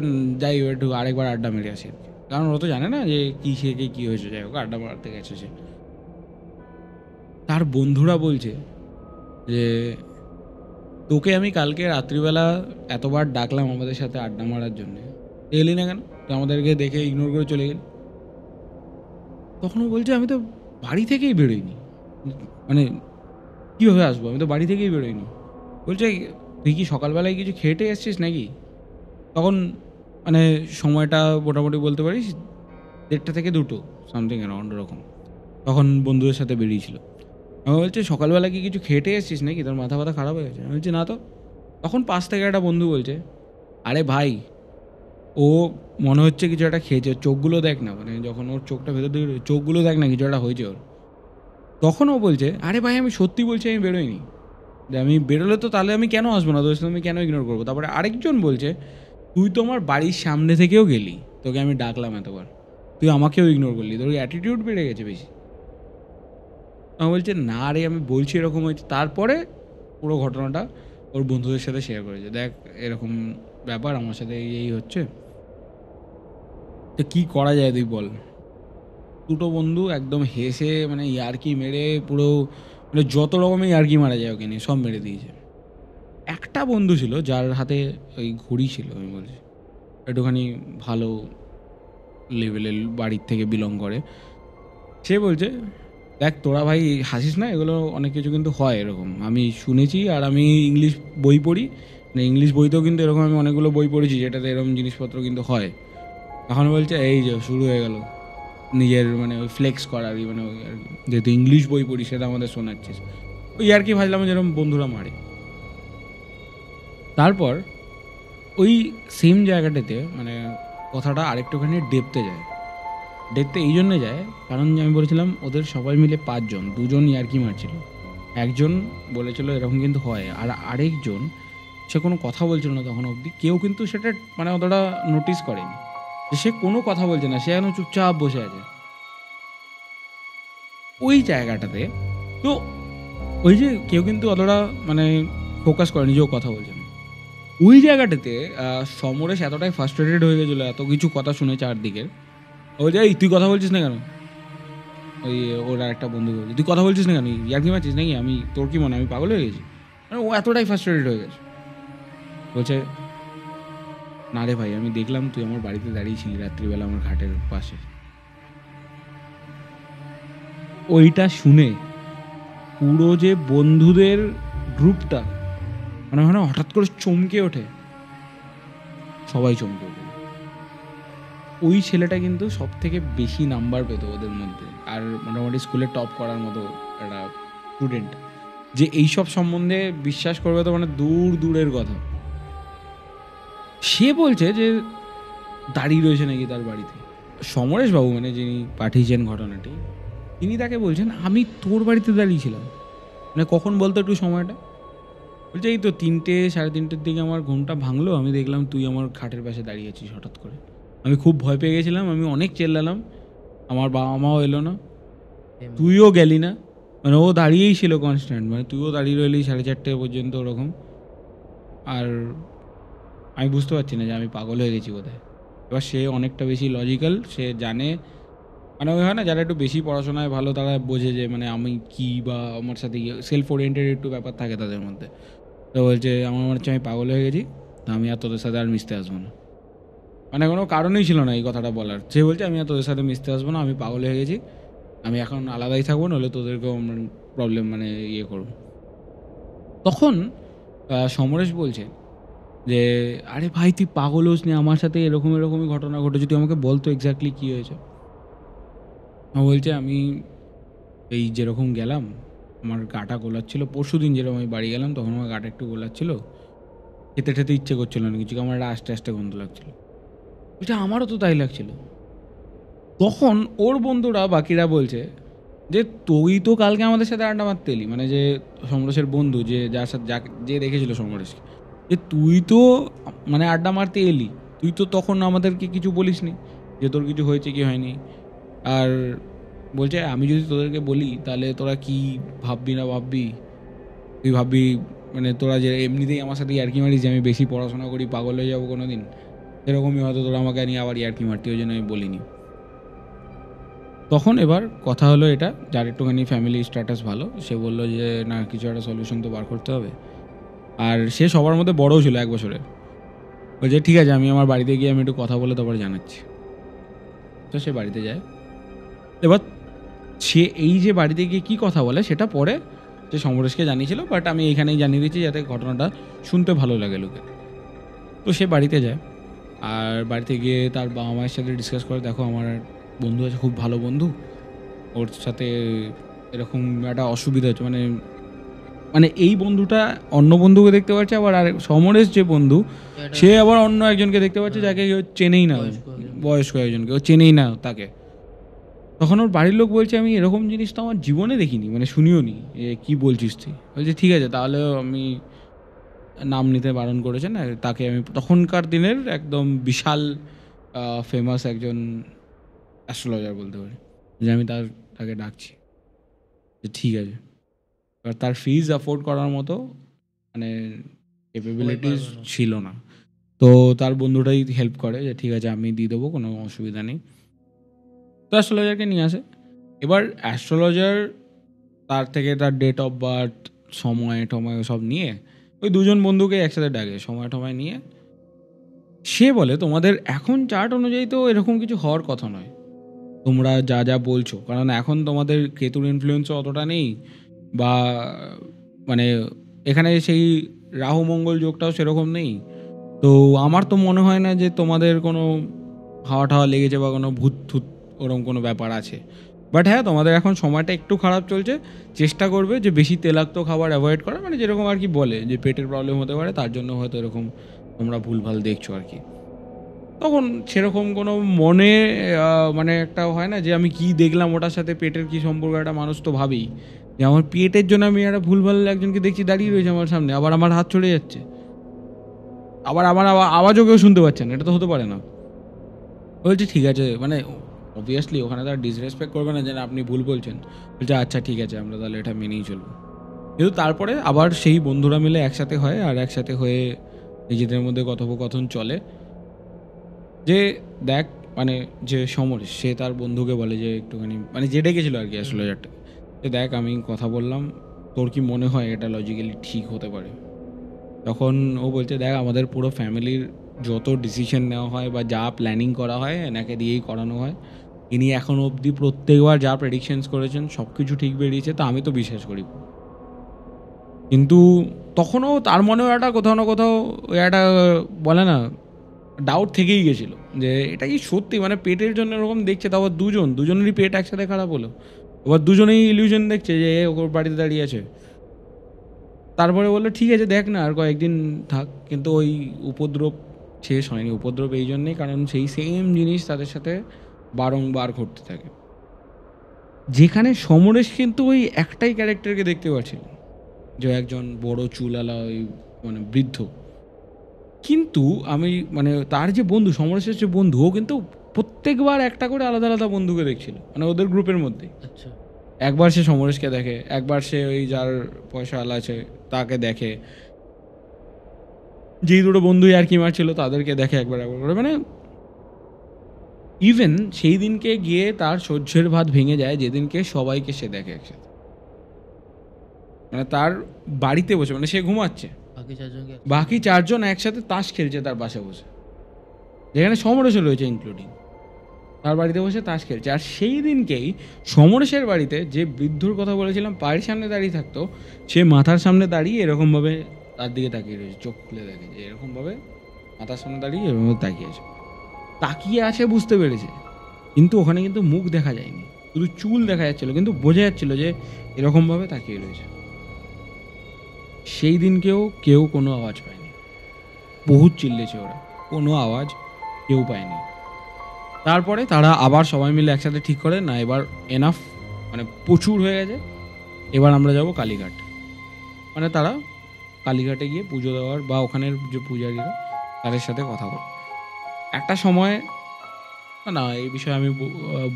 যাই এবার একটু আরেকবার আড্ডা মেরে আসি আর কি। কারণ ও তো জানে না যে কী খেয়ে কী হয়েছে, যাই হোক আড্ডা মারতে গেছে সে। তার বন্ধুরা বলছে যে তোকে আমি কালকে রাত্রিবেলা এতবার ডাকলাম আমাদের সাথে আড্ডা মারার জন্য, এলি না কেন? তো আমাদেরকে দেখে ইগনোর করে চলে গেলি। তখন ও বলছে আমি তো বাড়ি থেকেই বেরোইনি, মানে কীভাবে আসবো, আমি তো বাড়ি থেকেই বেরোইনি। বলছে তুই কি সকালবেলায় কিছু খেটে এসছিস নাকি? তখন মানে সময়টা মোটামুটি বলতে পারিস 1:30 থেকে 2 সামথিং অ্যারাউন্ড ওরকম। তখন বন্ধুদের সাথে বেরিয়েছিল। আমি বলছে সকালবেলা কি কিছু খেটে এসছিস নাকি, তোর মাথা ব্যথা খারাপ হয়ে গেছে? আমি বলছি না তো। তখন পাশ থেকে একটা বন্ধু বলছে আরে ভাই ও মনে হচ্ছে কিছু একটা খেয়েছে, ওর চোখগুলো দেখ না, মানে যখন ওর চোখটা ভেতর দিকে চোখগুলো দেখ না, কিছু একটা হয়েছে ওর। তখন ও বলছে আরে ভাই আমি সত্যি বলছি আমি বেরোইনি, যে আমি বেরোলে তো তাহলে আমি কেন আসবো না, তোর সাথে আমি কেন ইগনোর করবো? তারপরে আরেকজন বলছে তুই তো আমার বাড়ির সামনে থেকেও গেলি, তোকে আমি ডাকলাম এতবার, তুই আমাকেও ইগনোর করলি, তোর অ্যাটিটিউড বেড়ে গেছে বেশি। আমি বলছে না রে আমি বলছি এরকম হয়েছে। তারপরে পুরো ঘটনাটা ওর বন্ধুদের সাথে শেয়ার করেছে, দেখ এরকম ব্যাপার আমার সাথে এই হচ্ছে, তো কী করা যায় তুই বল। দুটো বন্ধু একদম হেসে মানে ইয়ার্কি মেরে পুরো, মানে যত রকমের ইয়ার্কি মারা যায় ওকে নিয়ে সব মেরে দিয়েছে। একটা বন্ধু ছিল যার হাতে ওই ঘড়ি ছিল, আমি বলছি একটুখানি ভালো লেভেলের বাড়ির থেকে বিলং করে। সে বলছে দেখ তোরা ভাই হাসিস না, এগুলো অনেক কিছু কিন্তু হয় এরকম, আমি শুনেছি, আর আমি ইংলিশ বই পড়ি, মানে ইংলিশ বইতেও কিন্তু এরকম আমি অনেকগুলো বই পড়েছি যেটাতে এরকম জিনিসপত্র কিন্তু হয়। তখন বলছে এই যে শুরু হয়ে গেল নিজের মানে ওই ফ্লেক্স করারই, মানে ওই আর কি, যেহেতু ইংলিশ বই পড়ি সেটা আমাদের শোনাচ্ছিস, ওই আর কি ভাবলাম যেরকম বন্ধুরা মারে। তারপর ওই সেম জায়গাটাতে মানে কথাটা আরেকটুখানি ডেপতে যায়। ডেপতে এই জন্যে যায় কারণ আমি বলেছিলাম ওদের সবাই মিলে 5 জন, 2 জন ইয়ার্কি মারছিল, একজন বলেছিল এরকম কিন্তু হয়, আর আরেকজন সে কোনো কথা বলছিল না তখন অবধি, কেউ কিন্তু সেটা মানে অতটা নোটিস করেনি, যে সে কোনো কথা বলছে না, সে এখন চুপচাপ বসে আছে ওই জায়গাটাতে। তো ওই যে কেউ কিন্তু অতটা মানে ফোকাস করেনি যে ও কথা বলছে না। ওই জায়গাটাতে সমরেশ এতটাই ফার্স্ট্রেটেড হয়ে গেছিলো এত কিছু কথা শুনে চারদিকের, ও যে এই তুই কথা বলছিস না কেন, ওই ওর আর একটা বন্ধু বলছে তুই কথা বলছিস না কেন, ইয়ার্কি মারছিস নাকি, আমি তোর কি মনে হয় আমি পাগল হয়ে গেছি? মানে ও এতটাই ফার্স্ট্রেটেড হয়ে গেছে। বলছে না রে ভাই আমি দেখলাম তুই আমার বাড়িতে দাঁড়িয়েছিলি রাত্রিবেলা আমার ঘাটের পাশে। ওইটা শুনে পুরো যে বন্ধুদের গ্রুপটা মানে মানে হঠাৎ করে চমকে ওঠে, সবাই চমকে ওঠে। ওই ছেলেটা কিন্তু সব থেকে বেশি নাম্বার পেতো ওদের মধ্যে, আর মোটামুটি স্কুলে টপ করার মতো একটা স্টুডেন্ট, যে এইসব সম্বন্ধে বিশ্বাস করবে তো মানে দূর দূরের কথা। সে বলছে যে দাঁড়িয়ে রয়েছে নাকি তার বাড়িতে সমরেশ বাবু, মানে যিনি পাঠিয়েছেন ঘটনাটি, তিনি তাকে বলছেন আমি তোর বাড়িতে দাঁড়িয়েছিলাম, মানে কখন বলতো একটু সময়টা? বলছে এই তো 3টে 3:30-র দিকে আমার ঘুমটা ভাঙলো, আমি দেখলাম তুই আমার খাটের পাশে দাঁড়িয়েছিস হঠাৎ করে, আমি খুব ভয় পেয়ে গেছিলাম, আমি অনেক চেল্লালাম, আমার বাবা মাও এলো না, তুইও গেলি না, মানে ও দাঁড়িয়েই ছিল কনস্ট্যান্ট, মানে তুইও দাঁড়িয়ে রইলি 4:30 পর্যন্ত ওরকম। আর আমি বুঝতে পারছি না যে আমি পাগল হয়ে গেছি বোধহয়। এবার সে অনেকটা বেশি লজিক্যাল, সে জানে, মানে ওই হয় না যারা একটু বেশি পড়াশোনায় ভালো তারা বোঝে যে মানে আমি কি, বা আমার সাথে সেলফ ওরিয়েন্টেড একটু ব্যাপার থাকে তাদের মধ্যে। তো বলছে আমার মনে হচ্ছে আমি পাগল হয়ে গেছি, তা আমি আর তোদের সাথে আর মিশতে আসবো না। মানে কোনো কারণই ছিল না এই কথাটা বলার, সে বলছে আমি আর তোদের সাথে মিশতে আসবো না, আমি পাগল হয়ে গেছি, আমি এখন আলাদাই থাকবো, নাহলে তোদেরকেও প্রবলেম মানে ইয়ে করবো। তখন সমরেশ বলছে যে আরে ভাই তুই পাগল হোস নি, আমার সাথে এরকম এরকমই ঘটনা ঘটেছে, তুই আমাকে বলতো এক্স্যাক্টলি কী হয়েছে। বলছে আমি এই যেরকম গেলাম আমার গাটা গোলাচ্ছিল, পরশু দিন যেরকম আমি বাড়ি গেলাম তখন আমার গাটা একটু গোলাচ্ছিল, খেতে ঠেতে ইচ্ছে করছিল না কিছু, আমার একটা আস্তে আস্তে গন্ধ লাগছিল, বলছে আমারও তো তাই লাগছিল। তখন ওর বন্ধুরা বাকিরা বলছে যে তুই তো কালকে আমাদের সাথে আড্ডা মারতে এলি, মানে যে সমরেশের বন্ধু যে যার সাথে যে দেখেছিল সমরেশকে, যে তুই তো মানে আড্ডা মারতে এলি, তুই তো তখন আমাদেরকে কিছু বলিসনি যে তোর কিছু হয়েছে কি হয়নি। আর বলছে আমি যদি তোদেরকে বলি তাহলে তোরা কি ভাববি না ভাববি, তুই ভাববি মানে তোরা যে এমনিতেই আমার সাথে ইয়ার্কি মারিস যে আমি বেশি পড়াশোনা করি, পাগল হয়ে যাবো কোনো দিন, সেরকমই হয়তো তোরা আমাকে নিয়ে আবার ইয়ার্কি মারতি, ওই জন্য আমি বলিনি। তখন এবার কথা হলো এটা, যার একটুখানি ফ্যামিলি স্ট্যাটাস ভালো, সে বললো যে না, কিছু একটা সলিউশন তো বার করতে হবে। আর সে সবার মধ্যে বড়ও ছিল 1 বছরের। বলছে ঠিক আছে, আমি আমার বাড়িতে গিয়ে আমি একটু কথা বলে তারপরে জানাচ্ছি। তো সে বাড়িতে যায়। এবার সে এই যে বাড়িতে গিয়ে কী কথা বলে সেটা পরে সে সমরেশকে জানিয়েছিল, বাট আমি এইখানেই জানিয়ে দিচ্ছি যাতে ঘটনাটা শুনতে ভালো লাগে লোকের। তো সে বাড়িতে যায়, আর বাড়িতে গিয়ে তার বাবা মায়ের সাথে ডিসকাস করে, দেখো আমার বন্ধু আছে, খুব ভালো বন্ধু, ওর সাথে এরকম একটা অসুবিধা হচ্ছে, মানে মানে এই বন্ধুটা অন্য বন্ধুকে দেখতে পাচ্ছে, আবার আর সমরেশ যে বন্ধু সে আবার অন্য একজনকে দেখতে পাচ্ছে যাকে কেউ চেনেই না, বয়স্ক একজনকে, ও চেনেই না তাকে। তখন ওর বাড়ির লোক বলছে আমি এরকম জিনিস তো আমার জীবনে দেখিনি, মানে শুনিও নি, এ কী বলছিস তুই? বলছে ঠিক আছে তাহলে, আমি নাম নিতে বারণ করেছেন, আর তাকে আমি তখনকার দিনের একদম বিশাল ফেমাস একজন অ্যাস্ট্রোলজার বলতে পারি, যে আমি তাকে ডাকছি। যে ঠিক আছে, এবার তার ফিজ অ্যাফোর্ড করার মতো মানে ক্যাপেবিলিটিস ছিল না, তো তার বন্ধুটাই হেল্প করে যে ঠিক আছে আমি দিয়ে দেবো, কোনো অসুবিধা নেই। তো অ্যাস্ট্রোলজারকে নিয়ে আসে। এবার অ্যাস্ট্রোলজার তার থেকে তার ডেট অফ বার্থ, সময় টময় সব নিয়ে ওই দুজন বন্ধুকে একসাথে ডাকে, সময় টময় নিয়ে সে বলে তোমাদের এখন চার্ট অনুযায়ী তো এরকম কিছু হওয়ার কথা নয়, তোমরা যা যা বলছো, কারণ এখন তোমাদের কেতুর ইনফ্লুয়েন্সও অতটা নেই, বা মানে এখানে সেই রাহু মঙ্গল যোগটাও সেরকম নেই। তো আমার তো মনে হয় না যে তোমাদের কোনো হাওয়া টাওয়া লেগেছে বা কোনো ভূত থুত ওরকম কোনো ব্যাপার আছে। বাট হ্যাঁ, তোমাদের এখন সময়টা একটু খারাপ চলছে, চেষ্টা করবে যে বেশি তেলাক্ত খাবার অ্যাভয়েড করা, মানে যেরকম আর কি বলে যে পেটের প্রবলেম হতে পারে, তার জন্য হয়তো এরকম তোমরা ভুলভাল দেখছো আর কি। তখন সেরকম কোনো মনে মানে একটা হয় না যে আমি কি দেখলাম ওটার সাথে পেটের কী সম্পর্ক, একটা মানুষ তো ভাবেই যে আমার পেটের জন্য আমি একটা ভুলভাল একজনকে দেখছি দাঁড়িয়ে রয়েছে আমার সামনে, আবার আমার হাত চলে যাচ্ছে, আবার আমার আওয়াজও কেউ শুনতে পাচ্ছেন, এটা তো হতে পারে না। বলছি ঠিক আছে, মানে অবভিয়াসলি ওখানে তার ডিসরেসপেক্ট করবে না যে না আপনি ভুল বলছেন। বলছে আচ্ছা ঠিক আছে, আমরা তাহলে এটা মেনেই চলবো। কিন্তু তারপরে আবার সেই বন্ধুরা মিলে একসাথে হয়, আর একসাথে হয়ে নিজেদের মধ্যে কথোপকথন চলে যে দেখ, মানে যে সমরেশ সে তার বন্ধুকে বলে যে একটুখানি, মানে যে ডেকেছিল আর কি অ্যাস্ট্রোলজারটা, যে দেখ আমি কথা বললাম, তোর কি মনে হয় এটা লজিক্যালি ঠিক হতে পারে? তখন ও বলছে দেখ আমাদের পুরো ফ্যামিলির যত ডিসিশন নেওয়া হয় বা যা প্ল্যানিং করা হয় এনাকে দিয়েই করানো হয়, ইনি এখন অবধি প্রত্যেকবার যা প্রেডিকশনস করেছেন সব কিছু ঠিক বেরিয়েছে, তো আমি তো বিশ্বাস করি। কিন্তু তখনও তার মনেও একটা কোথাও না কোথাও ওই একটা বলে না ডাউট থেকেই গেছিলো যে এটা কি সত্যি, মানে পেটের জন্য এরকম দেখছে, তারপর দুজনেরই পেট একসাথে খারাপ হলো, এবার দুজনেই ইলিউশন দেখছে যে ওর বাড়িতে দাঁড়িয়ে আছে। তারপরে বললো ঠিক আছে দেখ না আর কয়েকদিন থাক, কিন্তু ওই উপদ্রব শেষ হয়নি। উপদ্রব এই জন্যেই কারণ সেই সেম জিনিস তাদের সাথে বারংবার ঘটতে থাকে, যেখানে সমরেশ কিন্তু ওই একটাই ক্যারেক্টারকে দেখতে পাচ্ছিল, যে একজন বড় চুলালা ওই মানে বৃদ্ধ। কিন্তু আমি মানে তার যে বন্ধু, সমরেশের যে বন্ধু, ও কিন্তু প্রত্যেকবার একটা করে আলাদা আলাদা বন্ধুকে দেখছিল, মানে ওদের গ্রুপের মধ্যে। আচ্ছা, একবার সে সমরেশকে দেখে, একবার সে ওই যার পয়সাওয়ালা আছে তাকে দেখে, যেই দুটো বন্ধুই আর কি মারছিল তাদেরকে দেখে একবার একবার করে, মানে ইভেন সেই দিনকে গিয়ে তার সহ্যের ভাত ভেঙে যায় যেদিনকে সবাইকে সে দেখে একসাথে, মানে তার বাড়িতে বসে, মানে সে ঘুমাচ্ছে, বাকি চারজন একসাথে তাস খেলছে তার পাশে বসে, যেখানে সমরেশও রয়েছে ইনক্লুডিং, তার বাড়িতে বসে তাস খেলছে। আর সেই দিনকেই সমরেশের বাড়িতে যে বৃদ্ধর কথা বলেছিলাম বাড়ির সামনে দাঁড়িয়ে থাকতো, সে মাথার সামনে দাঁড়িয়ে এরকমভাবে তার দিকে তাকিয়ে রয়েছে, চোখ খুলে দেখে যে এরকমভাবে মাথার সামনে দাঁড়িয়ে এরকমভাবে তাকিয়ে আছে বুঝতে পেরেছে, কিন্তু ওখানে কিন্তু মুখ দেখা যায়নি, শুধু চুল দেখা যাচ্ছিলো, কিন্তু বোঝা যাচ্ছিলো যে এরকমভাবে তাকিয়ে রয়েছে। সেই দিনকেও কেউ কোনো আওয়াজ পায়নি, বহুত চিল্লেছে ওরা, কোনো আওয়াজ কেউ পায়নি। তারপরে তারা আবার সবাই মিলে একসাথে ঠিক করে না এবার এনাফ, মানে প্রচুর হয়ে গেছে, এবার আমরা যাব কালীঘাট। মানে তারা কালীঘাটে গিয়ে পুজো দেওয়ার বা ওখানের যে পূজারীরা তাদের সাথে কথা বলে। একটা সময় না এই বিষয়ে আমি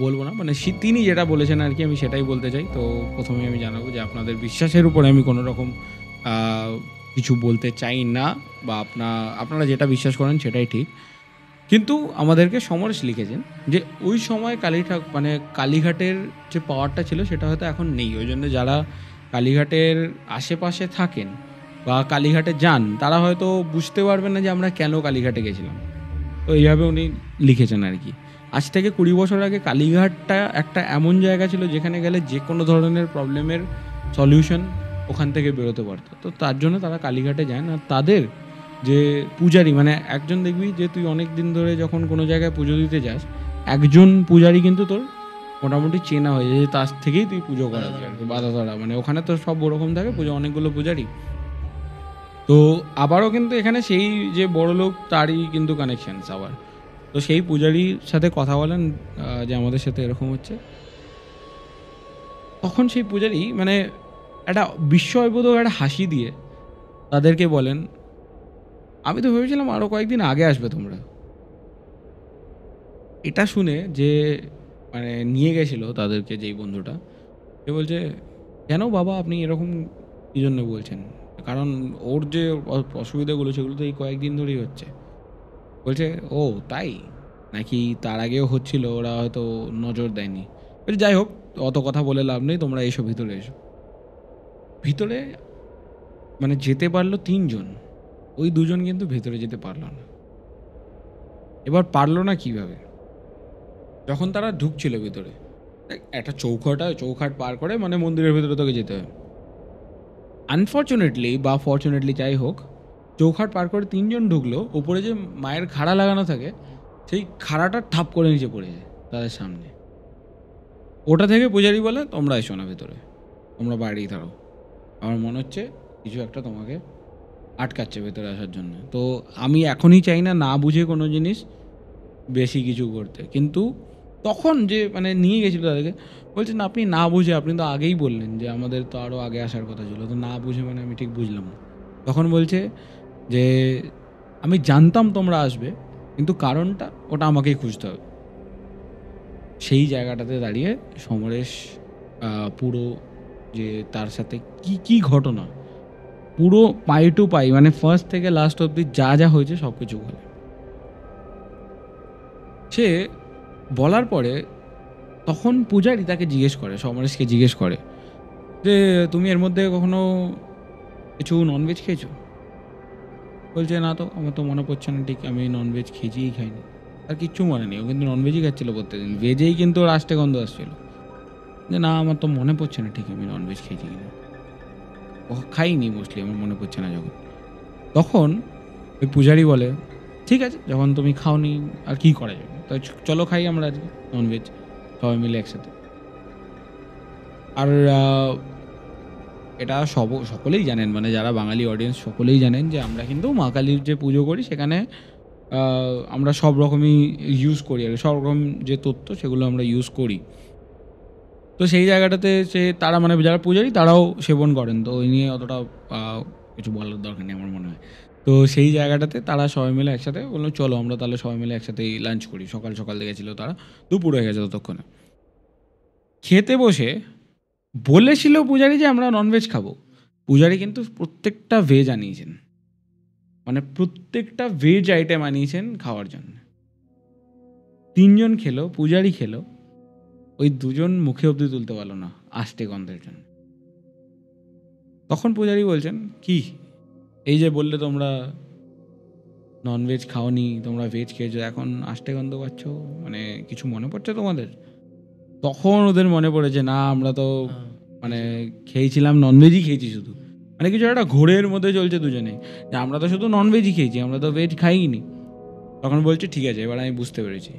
বলবো না, মানে তিনি যেটা বলেছেন আর কি আমি সেটাই বলতে চাই। তো প্রথমে আমি জানাবো যে আপনাদের বিশ্বাসের উপরে আমি কোনো রকম কিছু বলতে চাই না, বা আপনারা যেটা বিশ্বাস করেন সেটাই ঠিক। কিন্তু আমাদেরকে সমরেশ লিখেছেন যে ওই সময় মানে কালীঘাটের যে পাওয়ারটা ছিল সেটা হয়তো এখন নেই। ওই জন্য যারা কালীঘাটের আশেপাশে থাকেন বা কালীঘাটে যান তারা হয়তো বুঝতে পারবেন না যে আমরা কেন কালীঘাটে গেছিলাম। তো এইভাবে উনি লিখেছেন আর কি। আজ থেকে 20 বছর আগে কালীঘাটটা একটা এমন জায়গা ছিল যেখানে গেলে যে কোনো ধরনের প্রবলেমের সলিউশন ওখান থেকে বেরোতে পারতো। তো তার জন্য তারা কালীঘাটে যান। আর তাদের যে পূজারি, মানে একজন দেখবি যে তুই অনেক দিন ধরে যখন কোনো জায়গায় পুজো দিতে যাস, একজন পূজারি কিন্তু তোর মোটামুটি চেনা হয়ে যায়, যে তার থেকেই তুই পুজো করাবি আর কি। বাঁধাধরা মানে ওখানে তো সব ওরকম থাকে, পুজো অনেকগুলো পূজারি। তো আবারও কিন্তু এখানে সেই যে বড় লোক তারই কিন্তু কানেকশানস আবার। তো সেই পূজারির সাথে কথা বলেন যে আমাদের সাথে এরকম হচ্ছে। তখন সেই পূজারি মানে একটা বিস্ময়বোধক একটা হাসি দিয়ে তাদেরকে বলেন, আমি তো ভেবেছিলাম আরও কয়েকদিন আগে আসবে তোমরা। এটা শুনে যে মানে নিয়ে গেছিল তাদেরকে, যেই বন্ধুটা, সে বলছে, কেন বাবা আপনি এরকম কী জন্য বলছেন? কারণ ওর যে অসুবিধাগুলো সেগুলো তো এই কয়েকদিন ধরেই হচ্ছে। বলছে, ও তাই নাকি? তার আগেও হচ্ছিল, ওরা হয়তো নজর দেয়নি। বলছে যাই হোক, অত কথা বলে লাভ নেই, তোমরা এসো, ভিতরে এসো। ভিতরে মানে যেতে পারলো 3 জন, ওই 2 জন কিন্তু ভেতরে যেতে পারলো না। এবার পারলো না কিভাবে? যখন তারা ঢুকছিল ভিতরে, একটা চৌখাট পার করে মানে মন্দিরের ভেতরে তোকে যেতে হয়। আনফর্চুনেটলি বা ফর্চুনেটলি যাই হোক, চৌখাট পার করে 3 জন ঢুকলো। ওপরে যে মায়ের খাড়া লাগানো থাকে, সেই খাড়াটা ঠাপ করে নিচে পড়ে যায় তাদের সামনে। ওটা থেকে পূজারি বলে, তোমরা এসো না ভেতরে, তোমরা বাইরেই থাকো, আমার মনে হচ্ছে কিছু একটা তোমাকে আটকাচ্ছে ভেতরে আসার জন্য। তো আমি এখনই চাই না না বুঝে কোনো জিনিস বেশি কিছু করতে। কিন্তু তখন যে মানে নিয়ে গেছিলো তাদেরকে, বলছেন আপনি না বুঝে, আপনি তো আগেই বললেন যে আমাদের তো আরও আগে আসার কথা ছিল, তো না বুঝে মানে আমি ঠিক বুঝলাম না। তখন বলছে যে আমি জানতাম তোমরা আসবে, কিন্তু কারণটা ওটা আমাকেই খুঁজতে হবে। সেই জায়গাটাতে দাঁড়িয়ে সমরেশ পুরো যে তার সাথে কি কি ঘটনা, পুরো পাই টু পাই মানে ফার্স্ট থেকে লাস্ট অবধি যা যা হয়েছে সব কিছু বলে। সে বলার পরে তখন পূজারি তাকে জিজ্ঞেস করে, সমরেশকে জিজ্ঞেস করে যে তুমি এর মধ্যে কখনো কিছু ননভেজ খেয়েছো? বলছে না তো, আমার তো মনে পড়ছে না ঠিক আমি ননভেজ খেয়েছিই খাইনি। আর কিচ্ছু মনে নেই, ও কিন্তু ননভেজই খাচ্ছিলো প্রত্যেকদিন, ভেজেই কিন্তু ওর আষ্টে গন্ধ আসছিলো। যে না আমার তো মনে পড়ছে না ঠিক আমি ননভেজ খেয়েছি কিনা, ও খাইনি মোস্টলি, আমার মনে পড়ছে না যখন। তখন ওই পূজারি বলে, ঠিক আছে যখন তুমি খাওনি আর কি করা যাবে, তো চলো খাই আমরা আজকে ননভেজ সবাই মিলে একসাথে। আর এটা সকলেই জানেন, মানে যারা বাঙালি অডিয়েন্স সকলেই জানেন যে আমরা কিন্তু মা কালীর যে পুজো করি সেখানে আমরা সব রকমই ইউজ করি আর সব রকম যে তথ্য সেগুলো আমরা ইউজ করি। তো সেই জায়গাটাতে তারা মানে যারা পূজারি তারাও সেবন করেন, তো ওই নিয়ে অতটা কিছু বলার দরকার নেই আমার মনে হয়। তো সেই জায়গাটাতে তারা সবাই মিলে একসাথে বললো চলো আমরা তাহলে সবাই মিলে একসাথেই লাঞ্চ করি। সকাল সকাল গেছিলো তারা, দুপুর হয়ে গেছে ততক্ষণে। খেতে বসে বলেছিল পূজারি যে আমরা ননভেজ খাবো, পূজারি কিন্তু প্রত্যেকটা ভেজ আনিয়েছেন, মানে প্রত্যেকটা ভেজ আইটেম আনিয়েছেন খাওয়ার জন্য। 3 জন খেলো, পূজারি খেলো, ওই 2 জন মুখে অবধি তুলতে পারলো না আষ্টে গন্ধের জন্য। তখন পূজারি বলছেন, কি এই যে বললে তোমরা ননভেজ খাওনি, তোমরা ভেজ খেয়েছো, এখন আষ্টে গন্ধ পাচ্ছ, মানে কিছু মনে পড়ছে তোমাদের? তখন ওদের মনে পড়েছে, না আমরা তো মানে খেয়েছিলাম ননভেজই খেয়েছি শুধু, মানে কিছু একটা ঘোরের মধ্যে চলছে দুজনে, যে আমরা তো শুধু ননভেজই খেয়েছি, আমরা তো ভেজ খাইনি। তখন বলছে ঠিক আছে এবার আমি বুঝতে পেরেছি,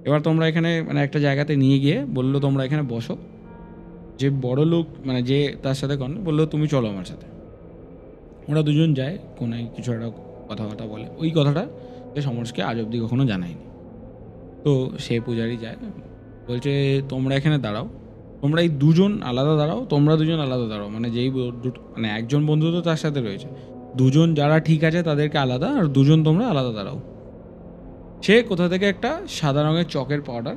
এবার তোমরা এখানে মানে একটা জায়গাতে নিয়ে গিয়ে বললো তোমরা এখানে বসো। যে বড় লোক মানে যে তার সাথে বললো তুমি চলো আমার সাথে। ওরা 2 জন যায়, কোনায় কিছু একটা কথাবার্তা বলে, ওই কথাটা সে সমরেশকে আজ অব্দি কখনো জানায়নি। তো সে পূজারি যায়, বলছে তোমরা এখানে দাঁড়াও, তোমরা এই 2 জন আলাদা দাঁড়াও, তোমরা 2 জন আলাদা দাঁড়াও, মানে যেই মানে একজন বন্ধু তো তার সাথে রয়েছে, 2 জন যারা ঠিক আছে তাদেরকে আলাদা, আর 2 জন তোমরা আলাদা দাঁড়াও। সে কোথা থেকে একটা সাদা রঙের চকের পাউডার,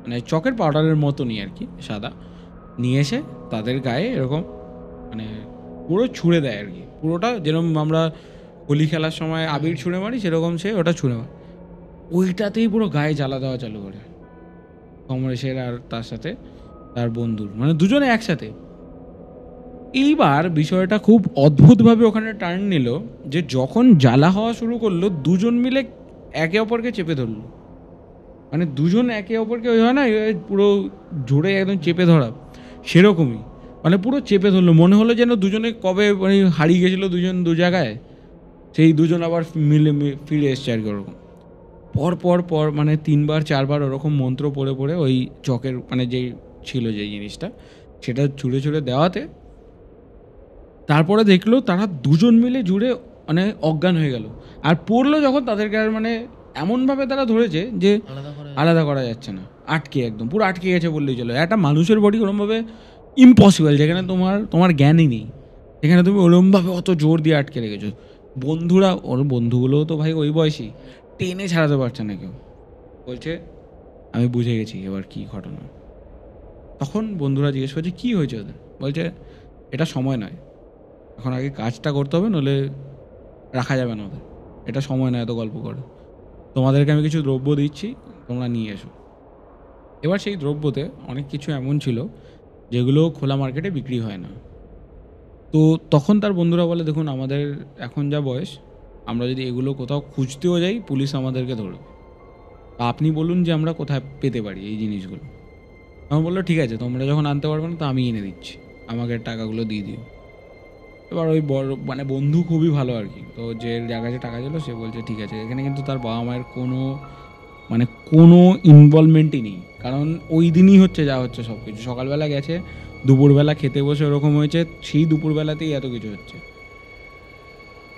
মানে চকের পাউডারের মতনই আর কি সাদা, নিয়ে এসে তাদের গায়ে এরকম মানে পুরো ছুঁড়ে দেয় আর কি, পুরোটা যেরকম আমরা হোলি খেলার সময় আবির ছুঁড়ে মারি সেরকম সে ওটা ছুঁড়ে মারে, ওইটাতেই পুরো গায়ে জ্বালা দেওয়া চালু করে সমরেশের আর তার সাথে তার বন্ধুর, মানে দুজনে একসাথে। এইবার বিষয়টা খুব অদ্ভুতভাবে ওখানে টার্ন নিল যে যখন জ্বালা হওয়া শুরু করলো দুজন মিলে একে অপরকে চেপে ধরলো, মানে দুজন একে অপরকে ওই হয় না পুরো জোরে একদম চেপে ধরা, সেরকমই মানে পুরো চেপে ধরলো, মনে হলো যেন দুজনে কবে মানে হারিয়ে গেছিলো দুজন দু জায়গায়, সেই দুজন আবার ফিরে এসছে আর কি। ওরকম পর পর পর মানে 3বার 4বার ওরকম মন্ত্র পড়ে পড়ে ওই চকের মানে যেই ছিল যেই জিনিসটা সেটা ছুঁড়ে ছুঁড়ে দেওয়াতে তারপরে দেখলো তারা দুজন মিলে জুড়ে মানে অজ্ঞান হয়ে গেল। আর পড়লো যখন তাদেরকে আর মানে এমনভাবে তারা ধরেছে যে আলাদা করা যাচ্ছে না, আটকে একদম পুরো আটকে গেছে বললেই চলো। একটা মানুষের বডি ওরমভাবে ইম্পসিবল, যেখানে তোমার জ্ঞানই নেই, যেখানে তুমি ওরমভাবে অত জোর দিয়ে আটকে রেখেছো। বন্ধুরা ওর বন্ধুগুলোও তো ভাই ওই বয়সী, টেনে ছাড়াতে পারছে না কেউ। বলছে আমি বুঝে গেছি এবার কী ঘটনা। তখন বন্ধুরা জিজ্ঞেস করছে কী হয়েছে ওদের, বলছে এটা সময় নয়, এখন আগে কাজটা করতে হবে, নইলে রাখা যাবে না ওদের, এটা সময় নয় এত গল্প করে, তোমাদেরকে আমি কিছু দ্রব্য দিচ্ছি তোমরা নিয়ে এসো। এবার সেই দ্রব্যতে অনেক কিছু এমন ছিল যেগুলো খোলা মার্কেটে বিক্রি হয় না। তো তখন তার বন্ধুরা বলে দেখুন আমাদের এখন যা বয়স, আমরা যদি এগুলো কোথাও খুঁজতেও যাই পুলিশ আমাদেরকে ধরবে, আপনি বলুন যে আমরা কোথায় পেতে পারি এই জিনিসগুলো। আমি বললো ঠিক আছে তোমরা যখন আনতে পারবে না তো আমি এনে দিচ্ছি, আমাকে টাকাগুলো দিয়ে দিও। এবার ওই বড় মানে বন্ধু খুবই ভালো আর কি, তো যে যার কাছে টাকা ছিল সে বলছে ঠিক আছে। এখানে কিন্তু তার বাবা মায়ের কোনো ইনভলভমেন্টই নেই, কারণ ওই দিনই হচ্ছে যা হচ্ছে সব কিছু। সকালবেলা গেছে, দুপুরবেলা খেতে বসে ওরকম হয়েছে, সেই দুপুরবেলাতেই এত কিছু হচ্ছে।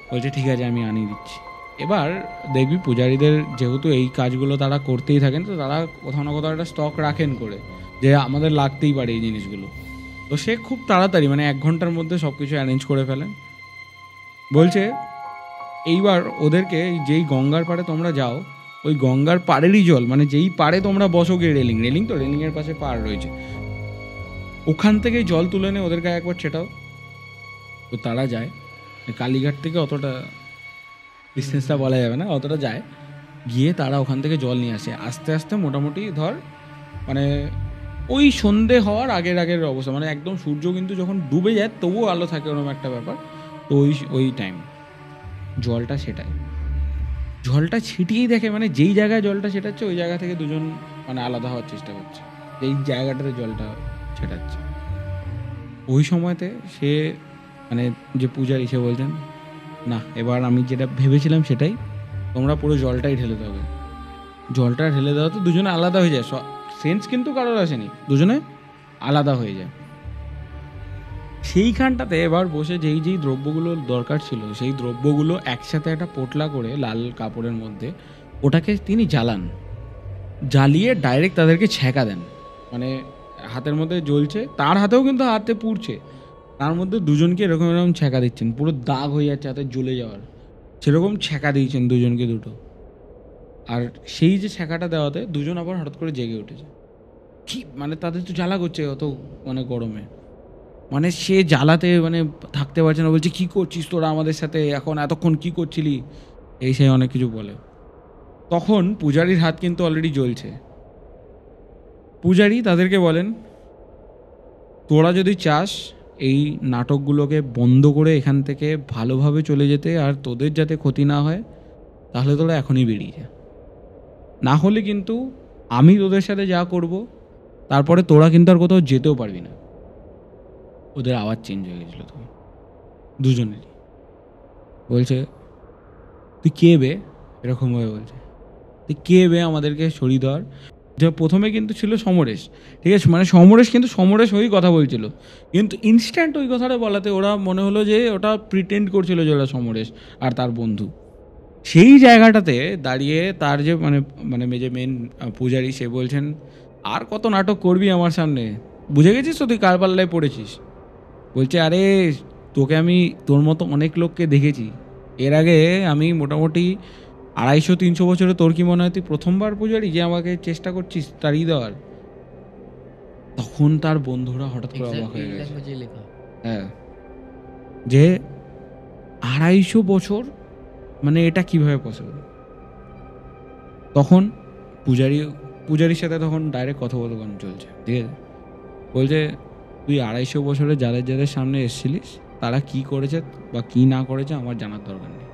বলছে ঠিক আছে আমি আনিয়ে দিচ্ছি। এবার দেখবি পূজারীদের যেহেতু এই কাজগুলো তারা করতেই থাকেন, তো তারা কোথাও না কোথাও একটা স্টক রাখেন করে যে আমাদের লাগতেই পারে এই জিনিসগুলো। তো সে খুব তাড়াতাড়ি মানে 1 ঘন্টার মধ্যে সব কিছু অ্যারেঞ্জ করে ফেলেন। বলছে এইবার ওদেরকে যেই গঙ্গার পাড়ে তোমরা যাও, ওই গঙ্গার পাড়েরই জল, মানে যেই পাড়ে তোমরা বসো গিয়ে রেলিং তো রেলিংয়ের পাশে পাড় রয়েছে, ওখান থেকে জল তুলে এনে ওদের গায়ে একবার ছেটাও। তো তারা যায়, কালীঘাট থেকে অতটা ডিস্টেন্সটা বলা যাবে না, অতটা যায়, গিয়ে তারা ওখান থেকে জল নিয়ে আসে। আস্তে আস্তে মোটামুটি ধর মানে ওই সন্ধে হওয়ার আগের অবস্থা, মানে একদম সূর্য কিন্তু যখন ডুবে যায় তবুও আলো থাকে, ওরকম একটা ব্যাপার। তো ওই টাইম জলটা সেটায়, জলটা ছিটিয়েই দেখে মানে যেই জায়গায় জলটা ছেটাচ্ছে ওই জায়গা থেকে দুজন মানে আলাদা হওয়ার চেষ্টা করছে, যেই জায়গাটাতে জলটা ছেটাচ্ছে। ওই সময়তে সে মানে যে পূজারী সে বলছেন না এবার আমি যেটা ভেবেছিলাম সেটাই, তোমরা পুরো জলটাই ঢেলে দেবে। জলটা ঢেলে দেওয়া তো দুজনে আলাদা হয়ে যায়, সেন্স কিন্তু কারোর আসেনি, দুজনে আলাদা হয়ে যায়। সেইখানটাতে এবার বসে যেই দ্রব্যগুলো দরকার ছিল সেই দ্রব্যগুলো একসাথে একটা পোটলা করে লাল কাপড়ের মধ্যে ওটাকে তিনি জ্বালিয়ে ডাইরেক্ট তাদেরকে ছ্যাঁকা দেন। মানে হাতের মধ্যে জ্বলছে, তার হাতেও কিন্তু হাতে পুড়ছে, তার মধ্যে দুজনকে এরকম ছ্যাঁকা দিচ্ছেন, পুরো দাগ হয়ে যাচ্ছে হাতে জ্বলে যাওয়ার, সেরকম ছ্যাঁকা দিয়েছেন দুজনকে দুটো। আর সেই যে ছ্যাঁকাটা দেওয়াতে দুজন আবার হঠাৎ করে জেগে উঠেছে। কি মানে তাদের তো জ্বালা করছে অত মানে গরমে, মানে সে জ্বালাতে মানে থাকতে পারছে না, বলছে কী করছিস তোরা আমাদের সাথে, এখন এতক্ষণ কী করছিলি, এই সেই অনেক কিছু বলে। তখন পূজারীর হাত কিন্তু অলরেডি জ্বলছে। পূজারী তাদেরকে বলেন তোরা যদি চাস এই নাটকগুলোকে বন্ধ করে এখান থেকে ভালোভাবে চলে যেতে আর তোদের যাতে ক্ষতি না হয়, তাহলে তোরা এখনই বেরিয়ে যা, না হলে কিন্তু আমি তোদের সাথে যা করব তারপরে তোরা কিন্তু আর কোথাও যেতেও পারবি না। ওদের আওয়াজ চেঞ্জ হয়ে গেছিলো তখন দুজনেরই। বলছে তুই কে বে, এরকমভাবে বলছে তুই কে বে আমাদেরকে সরিয়ে দেওয়ার। যে প্রথমে কিন্তু ছিল সমরেশ, ঠিক আছে, মানে সমরেশ হয়েই কথা বলছিল, কিন্তু ইনস্ট্যান্ট ওই কথাটা বলাতে ওরা মনে হলো যে ওটা প্রিটেন্ড করছিল যে ওরা সমরেশ আর তার বন্ধু। সেই জায়গাটাতে দাঁড়িয়ে তার যে যে মেন পূজারী সে বলছেন আর কত নাটক করবি আমার সামনে, বুঝে গেছিস তো তুই কার পাল্লায় পড়েছিস। বলছে আরে তোকে আমি তোর মতো অনেক লোককে দেখেছি এর আগে, আমি মোটামুটি 250-300 বছরে, তোর কি মনে হয় তুই প্রথমবার পূজারি যে আমাকে চেষ্টা করছিস তাড়িয়ে দেওয়ার। তখন তার বন্ধুরা হঠাৎ করে অবাক হয়ে গেছে। হ্যাঁ, যে 250 বছর, মানে এটা কিভাবে পসিবল। তখন পূজারির সাথে তখন ডাইরেক্ট কথোপকথন চলছে, ঠিক আছে। বলছে তুই 250 বছরে যাদের যাদের সামনে এসেছিলিস তারা কি করেছে বা কি না করেছে আমার জানার দরকার নেই।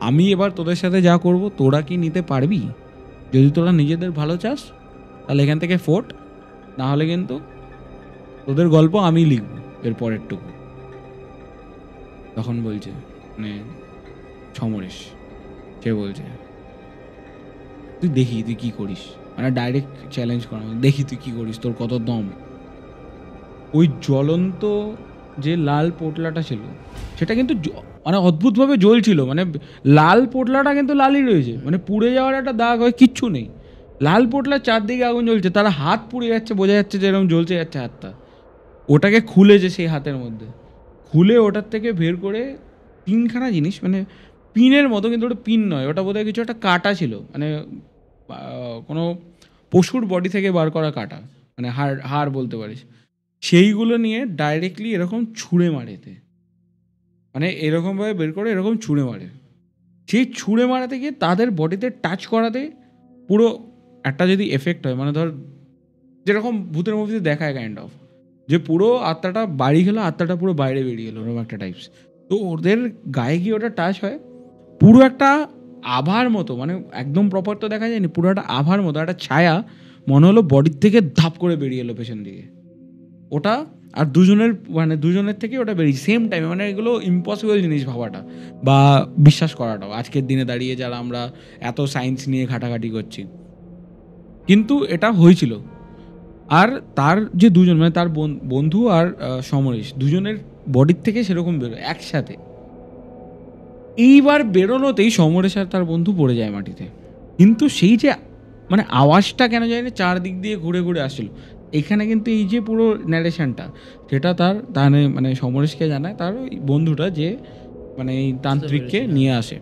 আমি এবার তোদের সাথে যা করব তোরা কি নিতে পারবি? যদি তোরা নিজেদের ভালো চাস তাহলে এখান থেকে ফোট, না হলে কিন্তু তোদের গল্প আমি লিখব এর পরেরটুকু। তখন বলছে মানে সমরেশ, সে বলছে তুই দেখি তুই কি করিস, মানে ডাইরেক্ট চ্যালেঞ্জ করা, দেখি তুই কি করিস, তোর কত দম। ওই জ্বলন্ত যে লাল পোটলাটা ছিল সেটা কিন্তু মানে অদ্ভুতভাবে জ্বলছিল, মানে লাল পোটলাটা কিন্তু লালই রয়েছে, মানে পুড়ে যাওয়ার একটা দাগ হয় কিচ্ছু নেই। লাল পোটলার চারদিকে আগুন জ্বলছে, তারা হাত পুড়ে যাচ্ছে, বোঝা যাচ্ছে যে এরকম জ্বলছে যাচ্ছে হাতটা। ওটাকে খুলেছে সেই হাতের মধ্যে, খুলে ওটার থেকে বের করে 3খানা জিনিস, মানে পিনের মতো, কিন্তু ওটা পিন নয়, ওটা বোধহয় কিছু একটা কাটা ছিল, মানে কোনো পশুর বডি থেকে বার করা কাটা, মানে হাড় বলতে পারিস। সেইগুলো নিয়ে ডাইরেক্টলি এরকম ছুঁড়ে মারেতে, মানে এরকমভাবে বের করে এরকম ছুঁড়ে মারে। সেই ছুঁড়ে মারাতে গিয়ে তাদের বডিতে টাচ করাতে পুরো একটা যদি এফেক্ট হয়, মানে ধর যেরকম ভূতের মুভিতে দেখায় কাইন্ড অফ, যে পুরো আত্মাটা বাড়ি গেলো, আত্মাটা পুরো বাইরে বেরিয়ে গেলো, ওরকম একটা টাইপস। তো ওদের গায়ে গিয়ে ওটা টাচ হয়, পুরো একটা আভার মতো, মানে একদম প্রপার তো দেখা যায়নি, পুরো একটা আভার মতো একটা ছায়া মনে হলো বডির থেকে ধাপ করে বেরিয়ে এলো পেছন দিকে ওটা। আর দুজনের থেকে ওটা বেরিয়ে সেম টাইমে, মানে এগুলো ইম্পসিবল জিনিস ভাবাটা বা বিশ্বাস করাটাও আজকের দিনে দাঁড়িয়ে, যারা আমরা এত সায়েন্স নিয়ে ঘাটাঘাটি করছি, কিন্তু এটা হয়েছিল। আর তার যে দুজন, মানে তার বন্ধু আর সমরেশ, দুজনের বডির থেকে সেরকম বেরোয় একসাথে। এইবার বেরোনোতেই সমরেশ আর তার বন্ধু পড়ে যায় মাটিতে, কিন্তু সেই যে মানে আওয়াজটা কেন যায় না, চারদিক দিয়ে ঘুরে ঘুরে আসছিল। এখানে কিন্তু এই যে পুরো ন্যারেশনটা, সেটা তার মানে সমরেশকে জানায় তার ওই বন্ধুটা, যে মানে এই তান্ত্রিককে নিয়ে আসে।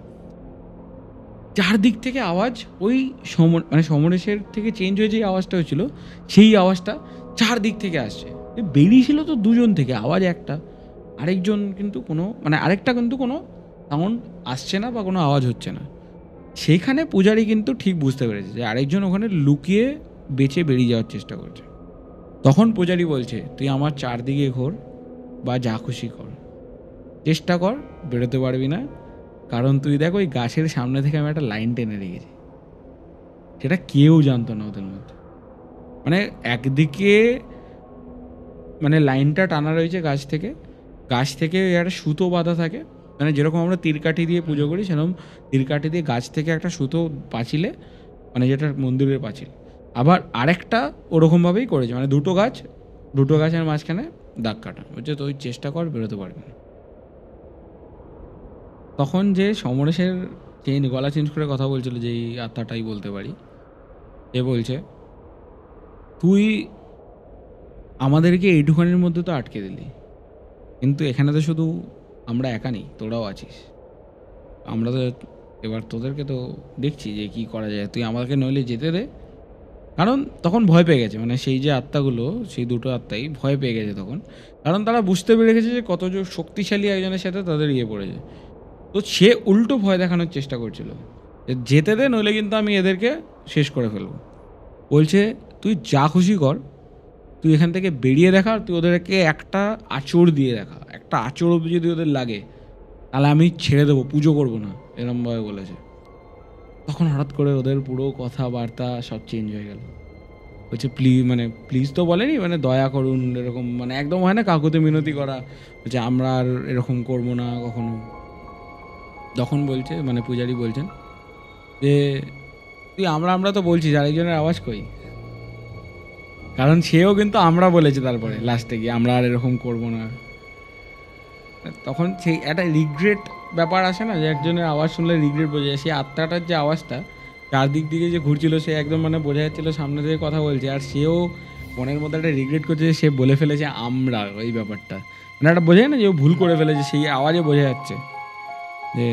চারদিক থেকে আওয়াজ ওই মানে সমরেশের থেকে চেঞ্জ হয়ে যে আওয়াজটা হয়েছিল, সেই আওয়াজটা চারদিক থেকে আসছে। বেরিয়েছিল তো দুজন থেকে আওয়াজ একটা, আরেকজন কিন্তু কোনো মানে আরেকটা কিন্তু কোনো সাউন্ড আসছে না বা কোনো আওয়াজ হচ্ছে না। সেখানে পূজারি কিন্তু ঠিক বুঝতে পেরেছে যে আরেকজন ওখানে লুকিয়ে বেঁচে বেরিয়ে যাওয়ার চেষ্টা করছে। তখন পূজারি বলছে তুই আমার চারদিকে ঘোর বা যা খুশি কর, চেষ্টা কর, বেরোতে পারবি না, কারণ তুই দেখ ওই গাছের সামনে থেকে আমি একটা লাইন টেনে রেখেছি। সেটা কেউ জানতো না ওদের মধ্যে, মানে একদিকে মানে লাইনটা টানা রয়েছে গাছ থেকে একটা সুতো বাঁধা থাকে, মানে যেরকম আমরা তীরকাঠি দিয়ে পুজো করি সেরকম তীরকাঠি দিয়ে গাছ থেকে একটা সুতো পাঁচিলে, মানে যেটা মন্দিরের পাঁচিল, আবার আরেকটা ওরকমভাবেই করেছে, মানে দুটো গাছের মাঝখানে দাগ কাটা, বলছে তুই চেষ্টা কর, বেরোতে পারবি না। তখন যে সমরেশের গলা চেঞ্জ করে কথা বলছিল, যে এই আত্মাটাই বলতে পারি, এ বলছে তুই আমাদেরকে এইটুখানির মধ্যে তো আটকে দিলি, কিন্তু এখানে তো শুধু আমরা একা নেই, তোরাও আছিস। আমরা তো এবার তোদেরকে তো দেখছি যে কি করা যায়, তুই আমাকে নইলে যেতে দে। কারণ তখন ভয় পেয়ে গেছে, মানে সেই যে আত্মাগুলো, সেই দুটো আত্মাই ভয় পেয়ে গেছে তখন, কারণ তারা বুঝতে পেরে গেছে যে কত শক্তিশালী একজনের সাথে তাদের পড়েছে। তো সে উল্টো ভয় দেখানোর চেষ্টা করছিল, যেতে দে নইলে কিন্তু আমি এদেরকে শেষ করে ফেলবো। বলছে তুই যা খুশি কর, তুই এখান থেকে বেরিয়ে দেখা, তুই ওদেরকে একটা আঁচড় দিয়ে দেখা, একটা আঁচড় যদি ওদের লাগে তাহলে আমি ছেড়ে দেবো, পুজো করবো না, এরমভাবে বলেছে। তখন হঠাৎ করে ওদের পুরো কথাবার্তা সব চেঞ্জ হয়ে গেল। বলছে প্লিজ তো বলেনি, মানে দয়া করুন, এরকম মানে একদম হয় না কাকুতে মিনতি করা, বলছে আমরা আর এরকম করবো না কখনো। তখন বলছে মানে পূজারি বলছেন যে তুই আমরা তো বলছি, আরেকজনের আওয়াজ কই, কারণ সেও কিন্তু আমরা বলেছে তারপরে লাস্টে গিয়ে আমরা আর এরকম করবো না। তখন সেই একটা রিগ্রেট ব্যাপার আসে না, যে একজনের আওয়াজ শুনলে রিগ্রেট বোঝা যায়, সেই আত্মাটার যে আওয়াজটা চারদিক দিকে যে ঘুরছিল, সে একদম মানে বোঝা যাচ্ছিলো সামনে থেকে কথা বলছে, আর সেও মনের মধ্যে একটা রিগ্রেট করছে যে সে বলে ফেলেছে আমরা, ওই ব্যাপারটা মানে একটা বোঝায় না যে ও ভুল করে ফেলেছে, সেই আওয়াজে বোঝা যাচ্ছে যে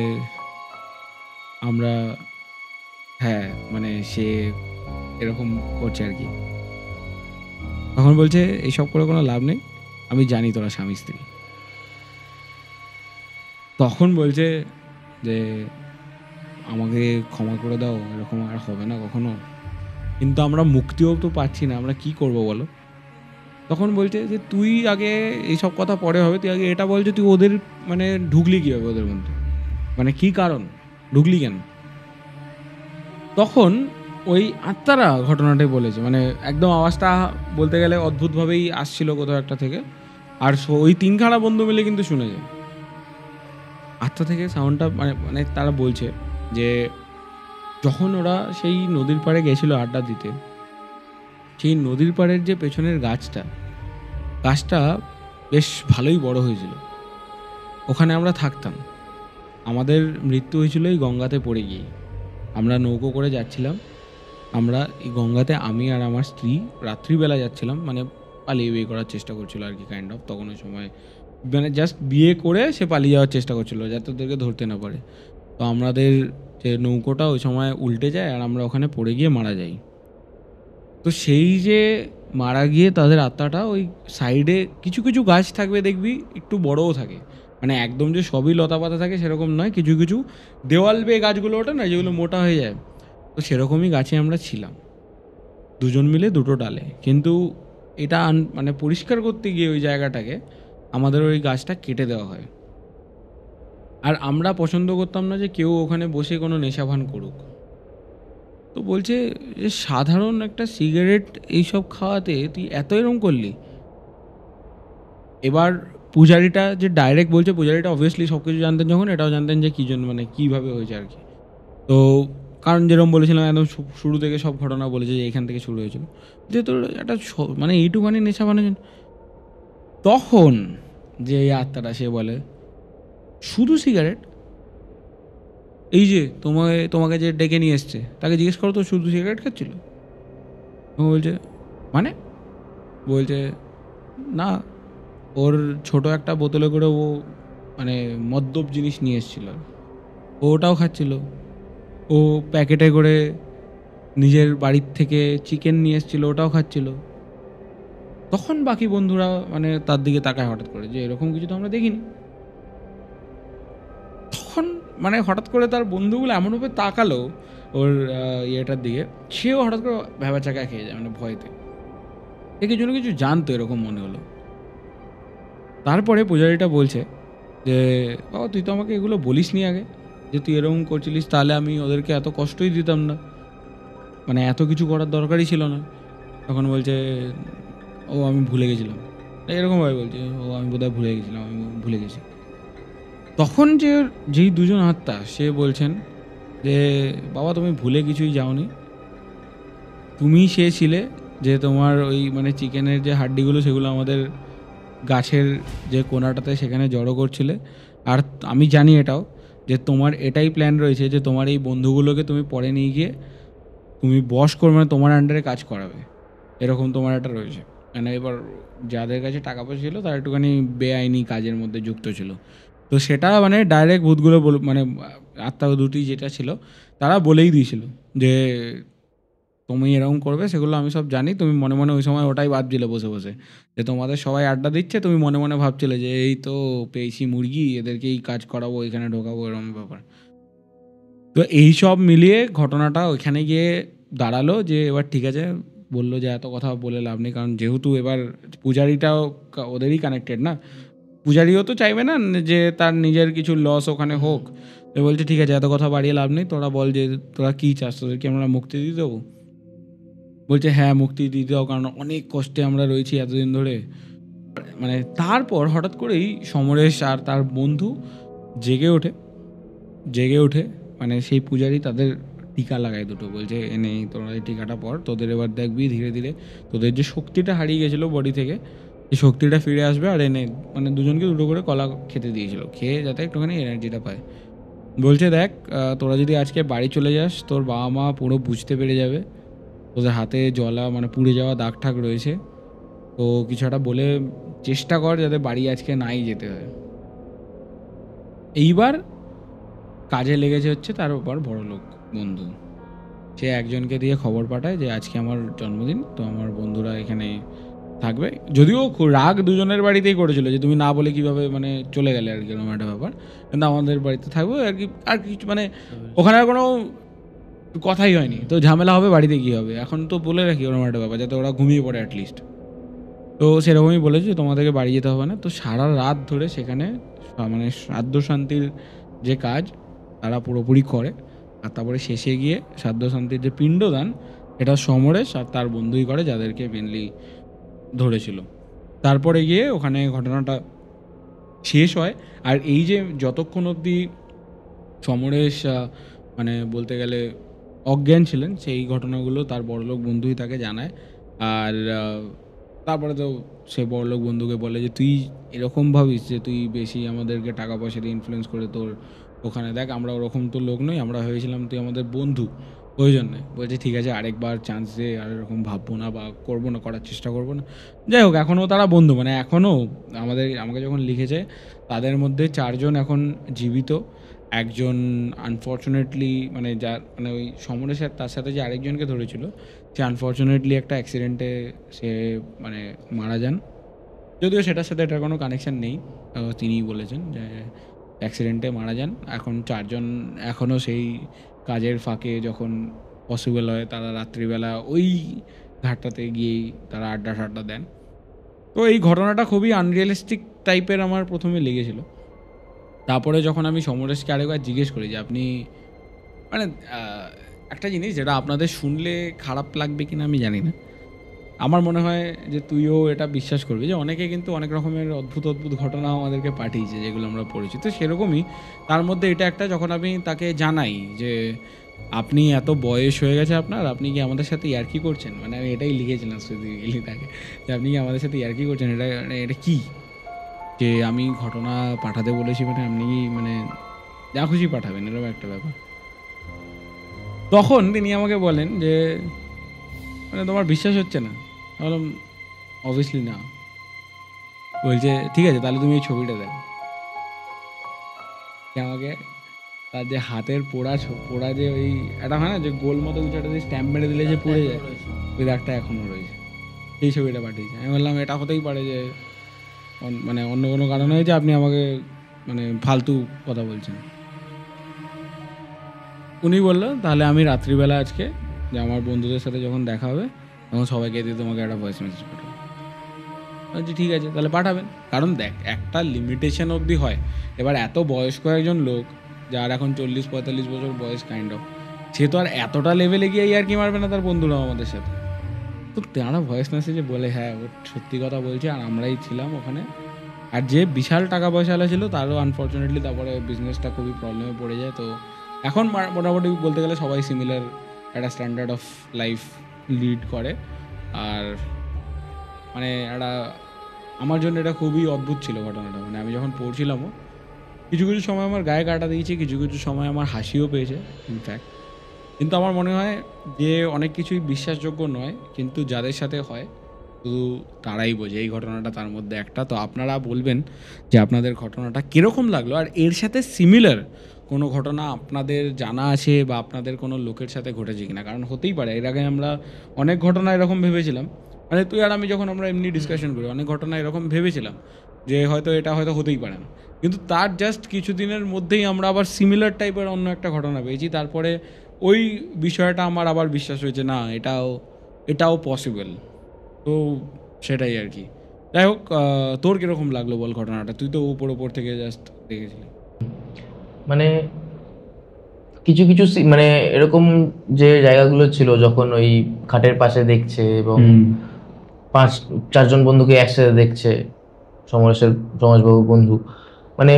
আমরা, হ্যাঁ মানে সে এরকম করছে আর কি। তখন বলছে এইসব করে কোনো লাভ নেই, আমি জানি তোরা স্বামী স্ত্রী। তখন বলছে যে আমাকে ক্ষমা করে দাও, এরকম আর হবে না কখনো। কিন্তু আমরা মুক্তিও তো পাচ্ছি না, আমরা কি করব বলো। তখন বলছে যে তুই আগে এইসব কথা পরে হবে, তুই আগে এটা বল যে তুই ওদের মানে ঢুকলি কীভাবে ওদের মধ্যে, মানে কী কারণ ঢুকলি কেন। তখন ওই আত্মারা ঘটনাটাই বলেছে, মানে একদম আওয়াজটা বলতে গেলে অদ্ভুতভাবেই আসছিল কোথাও একটা থেকে। আর ওই তিনখানা বন্ধু মিলে কিন্তু শুনে যায় আত্মা থেকে সাউন্ডটা, মানে মানে তারা বলছে যে যখন ওরা সেই নদীর পাড়ে গেছিলো আড্ডা দিতে, সেই নদীর পাড়ের যে পেছনের গাছটা বেশ ভালোই বড় হয়েছিল। ওখানে আমরা থাকতাম। আমাদের মৃত্যু হয়েছিল এই গঙ্গাতে পড়ে গিয়ে। আমরা নৌকো করে যাচ্ছিলাম, আমরা এই গঙ্গাতে আমি আর আমার স্ত্রী রাত্রিবেলা যাচ্ছিলাম, মানে পালিয়ে বিয়ে করার চেষ্টা করছিল আর কি, কাইন্ড অফ। তখন ওই সময় মানে জাস্ট বিয়ে করে সে পালিয়ে যাওয়ার চেষ্টা করছিল যাতে ওদেরকে ধরতে না পারে। তো আমাদের যে নৌকোটা ওই সময় উল্টে যায় আর আমরা ওখানে পড়ে গিয়ে মারা যাই। তো সেই যে মারা গিয়ে তাদের আত্মাটা ওই সাইডে কিছু কিছু গাছ থাকবে দেখবি, একটু বড়ও থাকে, মানে একদম যে সবই লতা পাতা থাকে সেরকম নয়, কিছু কিছু দেওয়াল বেয়ে গাছগুলো ওঠে না, যেগুলো মোটা হয়ে যায়, তো সেরকমই গাছে আমরা ছিলাম, দুজন মিলে দুটো ডালে। কিন্তু এটা মানে পরিষ্কার করতে গিয়ে ওই জায়গাটাকে আমাদের ওই গাছটা কেটে দেওয়া হয়। আর আমরা পছন্দ করতাম না যে কেউ ওখানে বসে কোনো নেশাভান করুক। তো বলছে যে সাধারণ একটা সিগারেট এইসব খাওয়াতে তুই এত এরম করলি। এবার পূজারিটা যে ডাইরেক্ট বলছে, পূজারিটা অবভিয়াসলি সব কিছু জানতেন, যখন এটাও জানতেন যে কী জন্য, মানে কীভাবে হয়েছে আর কি। তো কারণ যেরকম বলেছিলাম একদম শুরু থেকে সব ঘটনা বলেছে যে এখান থেকে শুরু হয়েছিল, যে তোর একটা মানে এইটুখানি নেশা বানানো। তখন যে এই আত্মাটা সে বলে শুধু সিগারেট, এই যে তোমাকে যে ডেকে নিয়ে এসছে তাকে জিজ্ঞেস করো তো শুধু সিগারেট খাচ্ছিল। ও বলছে মানে, বলছে না, ওর ছোট একটা বোতলে করে ও মানে মদ্যপ জিনিস নিয়ে এসেছিল, ওটাও খাচ্ছিল। ও প্যাকেটে করে নিজের বাড়ির থেকে চিকেন নিয়ে এসেছিলো, ওটাও খাচ্ছিল। তখন বাকি বন্ধুরা মানে তার দিকে তাকায় হঠাৎ করে, যে এরকম কিছু তো আমরা দেখিনি। তখন মানে হঠাৎ করে তার বন্ধুগুলো এমনভাবে তাকালো ওর ইয়েটার দিকে, সেও হঠাৎ করে ভ্যাবাচাকা খেয়ে যায়, মানে ভয়তে। কিছু জন্য কিছু জানতো এরকম মনে হলো। তারপরে পূজারিটা বলছে যে বাবা তুই তো আমাকে এগুলো বলিস নি আগে, যে তুই এরকম করছিলিস, তাহলে আমি ওদেরকে এত কষ্টই দিতাম না, মানে এত কিছু করার দরকারই ছিল না। তখন বলছে ও আমি ভুলে গেছিলাম, এরকমভাবে বলছে ও আমি বোধহয় ভুলে গেছিলাম, আমি ভুলে গেছি। তখন যেই দুজন আত্মা সে বলছেন যে বাবা তুমি ভুলে কিছুই যাওনি, তুমি সে ছিলে যে তোমার ওই মানে চিকেনের যে হাড্ডিগুলো সেগুলো আমাদের গাছের যে কোনাটাতে সেখানে জড়ো করছিলে। আর আমি জানি এটাও যে তোমার এটাই প্ল্যান রয়েছে যে তোমার এই বন্ধুগুলোকে তুমি পরে নিয়ে গিয়ে তুমি বস করবে, মানে তোমার আন্ডারে কাজ করাবে, এরকম তোমার একটা রয়েছে। মানে এবার যাদের কাছে টাকা পয়সা ছিল তারা একটুখানি বেআইনি কাজের মধ্যে যুক্ত ছিল। তো সেটা মানে ডাইরেক্ট ভূতগুলো মানে আত্মা দুটি যেটা ছিল তারা বলেই দিয়েছিল যে তুমি এরকম করবে, সেগুলো আমি সব জানি। তুমি মনে মনে ওই সময় ওটাই ভাবছিলে বসে বসে, যে তোমাদের সবাই আড্ডা দিচ্ছে, তুমি মনে মনে ভাবছিলে যে এই তো পেয়েছি মুরগি, এদেরকেই কাজ করাবো, এখানে ঢোকাবো, এরকম ব্যাপার। তো এই সব মিলিয়ে ঘটনাটা ওইখানে গিয়ে দাঁড়ালো যে এবার ঠিক আছে, বললো যে এত কথা বলে লাভ নেই, কারণ যেহেতু এবার পূজারিটাও ওদেরই কানেক্টেড না, পূজারিও তো চাইবে না যে তার নিজের কিছু লস ওখানে হোক। তো বলছে ঠিক আছে এত কথা বাড়িয়ে লাভ নেই, তোরা বল যে তোরা কী চাস, তোদেরকে আমরা মুক্তি দিয়ে দেবো। বলছে হ্যাঁ মুক্তি দিয়ে দাও, কারণ অনেক কষ্টে আমরা রয়েছি এতদিন ধরে। মানে তারপর হঠাৎ করেই সমরেশ আর তার বন্ধু জেগে ওঠে, মানে সেই পূজারি তাদের টিকা লাগায় দুটো, বলছে এনে তোরা এই টিকাটা পর, তোদের এবার দেখবি ধীরে ধীরে তোদের যে শক্তিটা হারিয়ে গেছিলো বডি থেকে, এই শক্তিটা ফিরে আসবে। আর এনে মানে দুজনকে দুটো করে কলা খেতে দিয়েছিল, খেয়ে যাতে একটুখানি এনার্জিটা পায়। বলছে দেখ তোরা যদি আজকে বাড়ি চলে যাস, তোর বাবা মা পুরো বুঝতে পেরে যাবে তোদের হাতে জ্বলা মানে পুড়ে যাওয়া দাগ ঠাক রয়েছে। তো কিছু একটা বলে চেষ্টা কর যাতে বাড়ি আজকে নাই যেতে হয়। এইবার কাজে লেগেছে হচ্ছে তার উপর বড় লোক বন্ধু, সে একজনকে দিয়ে খবর পাঠায় যে আজকে আমার জন্মদিন, তো আমার বন্ধুরা এখানে থাকবে। যদিও রাগ দুজনের বাড়িতেই করেছিল যে তুমি না বলে কিভাবে মানে চলে গেলে আর কি, এরকম একটা ব্যাপার। কিন্তু আমাদের বাড়িতে থাকবে আর কি, আর কিছু মানে ওখানে আর কোনো কথাই হয়নি। তো ঝামেলা হবে বাড়িতে কী হবে, এখন তো বলে রাখি ওরকম একটা ব্যাপার যাতে ওরা ঘুমিয়ে পড়ে অ্যাটলিস্ট। তো সেরকমই বলেছি তোমাদেরকে বাড়ি যেতে হবে না। তো সারা রাত ধরে সেখানে মানে শ্রাদ্ধ শান্তির যে কাজ তারা পুরোপুরি করে, আর তারপরে শেষে গিয়ে শ্রাদ্ধ শান্তির যে পিণ্ডদান এটা সমরেশ আর তার বন্ধুই করে, যাদেরকে মেনলি ধরেছিল। তারপরে গিয়ে ওখানে ঘটনাটা শেষ হয়। আর এই যে যতক্ষণ অবধি সমরেশ মানে বলতে গেলে অজ্ঞান ছিলেন, সেই ঘটনাগুলো তার বড়লোক বন্ধুই তাকে জানায়। আর তারপরে তো সে বড়লোক বন্ধুকে বলে যে তুই এরকম ভাবিস যে তুই বেশি আমাদেরকে টাকা পয়সা দিয়ে ইনফ্লুয়েন্স করে তোর ওখানে, দেখ আমরা ওরকম তো লোক নই, আমরা ভেবেছিলাম তুই আমাদের বন্ধু, ওই জন্যে বলছে ঠিক আছে আরেকবার চান্স দে, আর এরকম ভাববো না বা করবো না, করার চেষ্টা করবো না। যাই হোক এখনও তারা বন্ধু, মানে এখনও আমাকে যখন লিখেছে তাদের মধ্যে 4 জন এখন জীবিত। একজন আনফর্চুনেটলি মানে যার মানে ওই সমরেশের তার সাথে যে আরেকজনকে ধরেছিল সে আনফর্চুনেটলি একটা অ্যাক্সিডেন্টে সে মানে মারা যান। যদিও সেটার সাথে এটার কোনো কানেকশান নেই, তিনিই বলেছেন যে অ্যাক্সিডেন্টে মারা যান। এখন 4 জন এখনও সেই কাজের ফাঁকে যখন পসিবল হয় তারা রাত্রিবেলা ওই ঘাটটাতে গিয়েই তারা আড্ডা টাড্ডা দেন। তো এই ঘটনাটা খুবই আনরিয়েলিস্টিক টাইপের আমার প্রথমে লেগেছিল। তারপরে যখন আমি সমরেশকে আরেকবার জিজ্ঞেস করি যে আপনি মানে একটা জিনিস যেটা আপনাদের শুনলে খারাপ লাগবে কিনা আমি জানি না, আমার মনে হয় যে তুইও এটা বিশ্বাস করবি যে অনেকে কিন্তু অনেক রকমের অদ্ভুত অদ্ভুত ঘটনা আমাদেরকে পাঠিয়েছে যেগুলো আমরা পড়েছি। তো সেরকমই তার মধ্যে এটা একটা, যখন আমি তাকে জানাই যে আপনি এত বয়স হয়ে গেছে আপনার, আপনি কি আমাদের সাথে ইয়ার্কি করছেন, মানে আমি এটাই লিখেছিলাম স্পেসিফিক্যালি তাকে যে আপনি কি আমাদের সাথে ইয়ার্কি করছেন, এটা মানে এটা কী যে আমি ঘটনা পাঠাতে বলেছি মানে আপনি কি মানে যা খুশি পাঠাবেন এরকম একটা ব্যাপার। তখন তিনি আমাকে বলেন যে মানে তোমার বিশ্বাস হচ্ছে না? বললাম অবভিয়াসলি না। বলছে ঠিক আছে তাহলে তুমি এই ছবিটা দেখো। আমাকে তার যে হাতের পোড়া যে ওই একটা হয় না যে গোল মতো কিছু একটা দিয়ে স্ট্যাম্প মেরে দিলে যে পড়ে যায়, ওই দাগটা এখনও রয়েছে। সেই ছবিটা পাঠিয়েছে। আমি বললাম এটা হতেই পারে যে মানে অন্য কোনো কারণে হয়েছে, আপনি আমাকে মানে ফালতু কথা বলছেন। উনি বললো তাহলে আমি রাত্রিবেলা আজকে যে আমার বন্ধুদের সাথে যখন দেখা হবে তখন সবাইকে দিয়ে তোমাকে একটা ভয়েস মেসেজ পাঠাবো। বলছি ঠিক আছে তাহলে পাঠাবেন, কারণ দেখ একটা লিমিটেশন অবধি হয়। এবার এত বয়স্ক একজন লোক যার এখন 40-45 বছর বয়স কাইন্ড অফ, সে তো আর এতটা লেভেলে গিয়ে আর কি মারবে না তার বন্ধুরাও আমাদের সাথে। তো তারা ভয়েস মেসেজে বলে হ্যাঁ ও সত্যি কথা বলছে আর আমরাই ছিলাম ওখানে। আর যে বিশাল টাকা পয়সাওয়ালা ছিল তারও আনফর্চুনেটলি তারপরে বিজনেসটা খুবই প্রবলেমে পড়ে যায়। তো এখন মোটামুটি বলতে গেলে সবাই সিমিলার একটা স্ট্যান্ডার্ড অফ লাইফ লিড করে। আর মানে একটা আমার জন্য এটা খুবই অদ্ভুত ছিল ঘটনাটা। মানে আমি যখন পড়ছিলামও কিছু কিছু সময় আমার গায়ে কাটা দিয়েছে, কিছু কিছু সময় আমার হাসিও পেয়েছে ইনফ্যাক্ট। কিন্তু আমার মনে হয় যে অনেক কিছুই বিশ্বাসযোগ্য নয়, কিন্তু যাদের সাথে হয় শুধু তারাই বোঝে। এই ঘটনাটা তার মধ্যে একটা। তো আপনারা বলবেন যে আপনাদের ঘটনাটা কীরকম লাগলো, আর এর সাথে সিমিলার কোনো ঘটনা আপনাদের জানা আছে বা আপনাদের কোনো লোকের সাথে ঘটেছে কিনা। কারণ হতেই পারে এর আগে আমরা অনেক ঘটনা এরকম ভেবেছিলাম, মানে তুই আর আমি যখন আমরা এমনি ডিসকাশন করি অনেক ঘটনা এরকম ভেবেছিলাম যে হয়তো এটা হয়তো হতেই পারে না, কিন্তু তার জাস্ট কিছুদিনের মধ্যেই আমরা আবার সিমিলার টাইপের অন্য একটা ঘটনা পেয়েছি। তারপরে ওই বিষয়টা আমার আবার বিশ্বাস হয়েছে না এটাও পসিবল। তো সেটাই আর কি। যাই হোক তোর কীরকম লাগলো বল ঘটনাটা? তুই তো ওপর থেকে জাস্ট দেখেছিলি। মানে কিছু কিছু মানে এরকম যে জায়গাগুলো ছিল যখন ওই খাটের পাশে দেখছে এবং 4জন বন্ধুকে একসাথে দেখছে, সমরেশবাবুর বন্ধু, মানে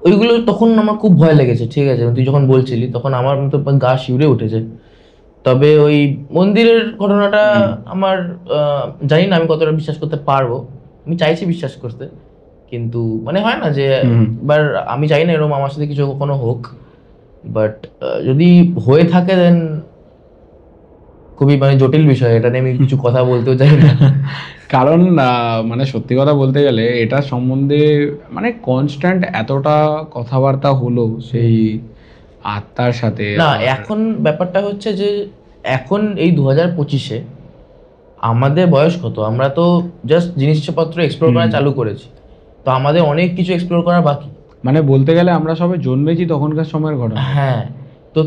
ওইগুলো তখন আমার খুব ভয় লেগেছে। ঠিক আছে, তুই যখন বলছিলি তখন আমার মতো গা শিউরে উঠেছে। তবে ওই মন্দিরের ঘটনাটা আমার জানি না আমি কতটা বিশ্বাস করতে পারবো। আমি চাইছি বিশ্বাস করতে, কিন্তু মানে হয় না যে এবার আমি চাই না এরকম আমার সাথে কিছু কখনো হোক, বাট যদি হয়ে থাকে দেন খুবই মানে জটিল বিষয়, এটা নিয়ে আমি কিছু কথা বলতেও চাই না। কারণ মানে সত্যি কথা বলতে গেলে এটা সম্বন্ধে মানে কনস্ট্যান্ট এতটা কথাবার্তা হলো সেই আত্মার সাথে। না এখন ব্যাপারটা হচ্ছে যে এখন এই 2025-এ আমাদের বয়স কত, আমরা তো জাস্ট জিনিসপত্র এক্সপ্লোর করা চালু করেছি, তো আমাদের অনেক কিছু এক্সপ্লোর করা বাকি। মানে বলতে গেলে আমরা সবে জন্মেছি তখনকার সময়ের ঘটনা। হ্যাঁ, তো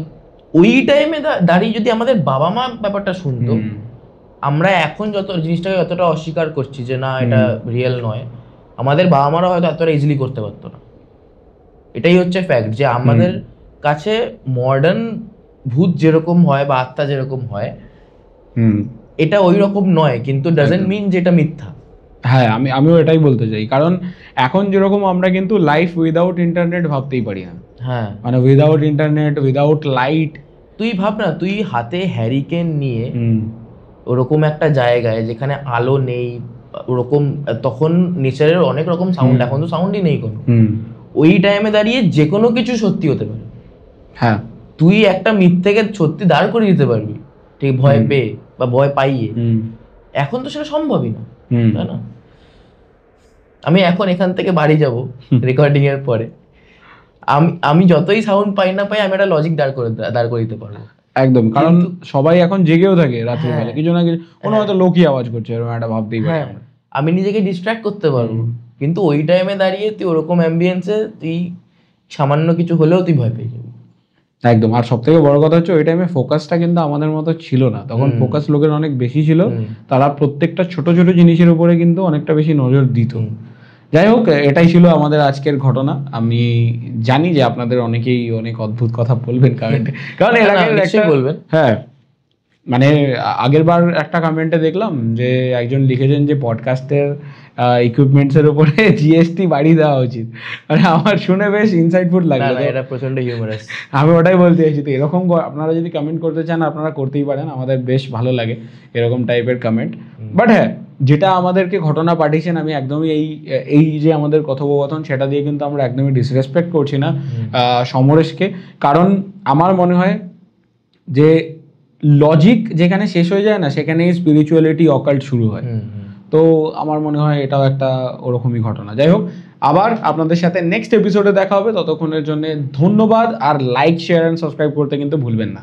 ওই টাইমে দাঁড়িয়ে যদি আমাদের বাবা মা ব্যাপারটা শুনতো, আমরা এখন যত জিনিসটাকে যতটা অস্বীকার করছি যে না এটা রিয়েল নয়, আমাদের বাবা মারা হয়তো এতটা ইজিলি করতে পারতো না। এটাই হচ্ছে ফ্যাক্ট, যে আমাদের কাছে মডার্ন ভূত যেরকম হয় বা আত্মা যেরকম হয়, এটা ওই রকম নয়, কিন্তু ডাজন্ট মিন যে এটা মিথ্যা। হ্যাঁ, আমিও এটাই বলতে চাই, কারণ এখন যেরকম আমরা কিন্তু লাইফ উইদাউট ইন্টারনেট ভাবতেই পারি না। হ্যাঁ, মানে উইদাউট ইন্টারনেট, উইদাউট লাইট। তুই ভাব না, তুই হাতে হ্যারিকেন নিয়ে ওরকম একটা জায়গায় যেখানে আলো নেই, ওরকম তখন নেচারের অনেক রকম সাউন্ড, এখন তো সাউন্ডই নেই কোনো, ওই টাইমে দাঁড়িয়ে যে কোনো কিছু সত্যি হতে পারে। হ্যাঁ, তুই একটা মিথ্যেকে সত্যি দাঁড় করিয়ে দিতে পারবি, ঠিক ভয় পেয়ে বা ভয় পাইয়ে। এখন তো সেটা সম্ভবই না, তাই না? আমি এখন এখান থেকে বাড়ি যাব রেকর্ডিং এর পরে, আমি যতই সাউন্ড পাই না পাই, আমি একটা লজিক দাঁড় করে দিতে পারবো একদম। কারণ সবাই এখন জেগেও থাকে রাতের বেলা, কিছু না কিছু, কোনো হয়তো লোকই আওয়াজ করছে, এরকম একটা ভাবতেই পারি। আমি নিজেকে ডিস্ট্র্যাক্ট করতে পারবো, কিন্তু ওই টাইমে দাঁড়িয়ে তুই ওরকম অ্যাম্বিয়েন্সে তুই সামান্য কিছু হলেও তুই ভয় পেয়ে যাবি। একদম। আর সব থেকে বড় কথা হচ্ছে ওই টাইমে ফোকাসটা কিন্তু আমাদের মতো ছিল না, তখন ফোকাস লোকের অনেক বেশি ছিল, তারা প্রত্যেকটা ছোট ছোট জিনিসের উপরে কিন্তু অনেকটা বেশি নজর দিত। যাই হোক, এটাই ছিল আমাদের আজকের ঘটনা। আমি জানি যে আপনাদের অনেকেই অনেক অদ্ভুত কথা বলবেন কমেন্টে, কারণ এর আগে বলবেন। হ্যাঁ, মানে আগের বার একটা কমেন্টে দেখলাম যে একজন লিখেছেন যে পডকাস্টের ইকুইপমেন্টসের উপরে জিএসটি বাড়িয়ে দেওয়া উচিত। মানে আমার শুনে বেশ ইনসাইটফুল লাগলো, এটা প্রচন্ড হিউমারাস। আমি ওটাই বলতে চাইছি। তো এরকম আপনারা যদি কমেন্ট করতে চান আপনারা করতেই পারেন, আমাদের বেশ ভালো লাগে এরকম টাইপের কমেন্ট। বাট হ্যাঁ, যেটা আমাদেরকে ঘটনা পাঠিয়েছেন, আমি একদমই এই যে আমাদের কথোপকথন, সেটা দিয়ে কিন্তু আমরা একদমই ডিসরেসপেক্ট করছি না সমরেশকে। কারণ আমার মনে হয় যে লজিক যেখানে শেষ হয়ে যায় না, সেখানেই স্পিরিচুয়ালিটি অকাল্ট শুরু হয়। তো আমার মনে হয় এটাও একটা ওরকমই ঘটনা। যাই হোক, আবার আপনাদের সাথে নেক্সট এপিসোডে দেখা হবে। ততক্ষণের জন্য ধন্যবাদ, আর লাইক, শেয়ার অ্যান্ড সাবস্ক্রাইব করতে কিন্তু ভুলবেন না।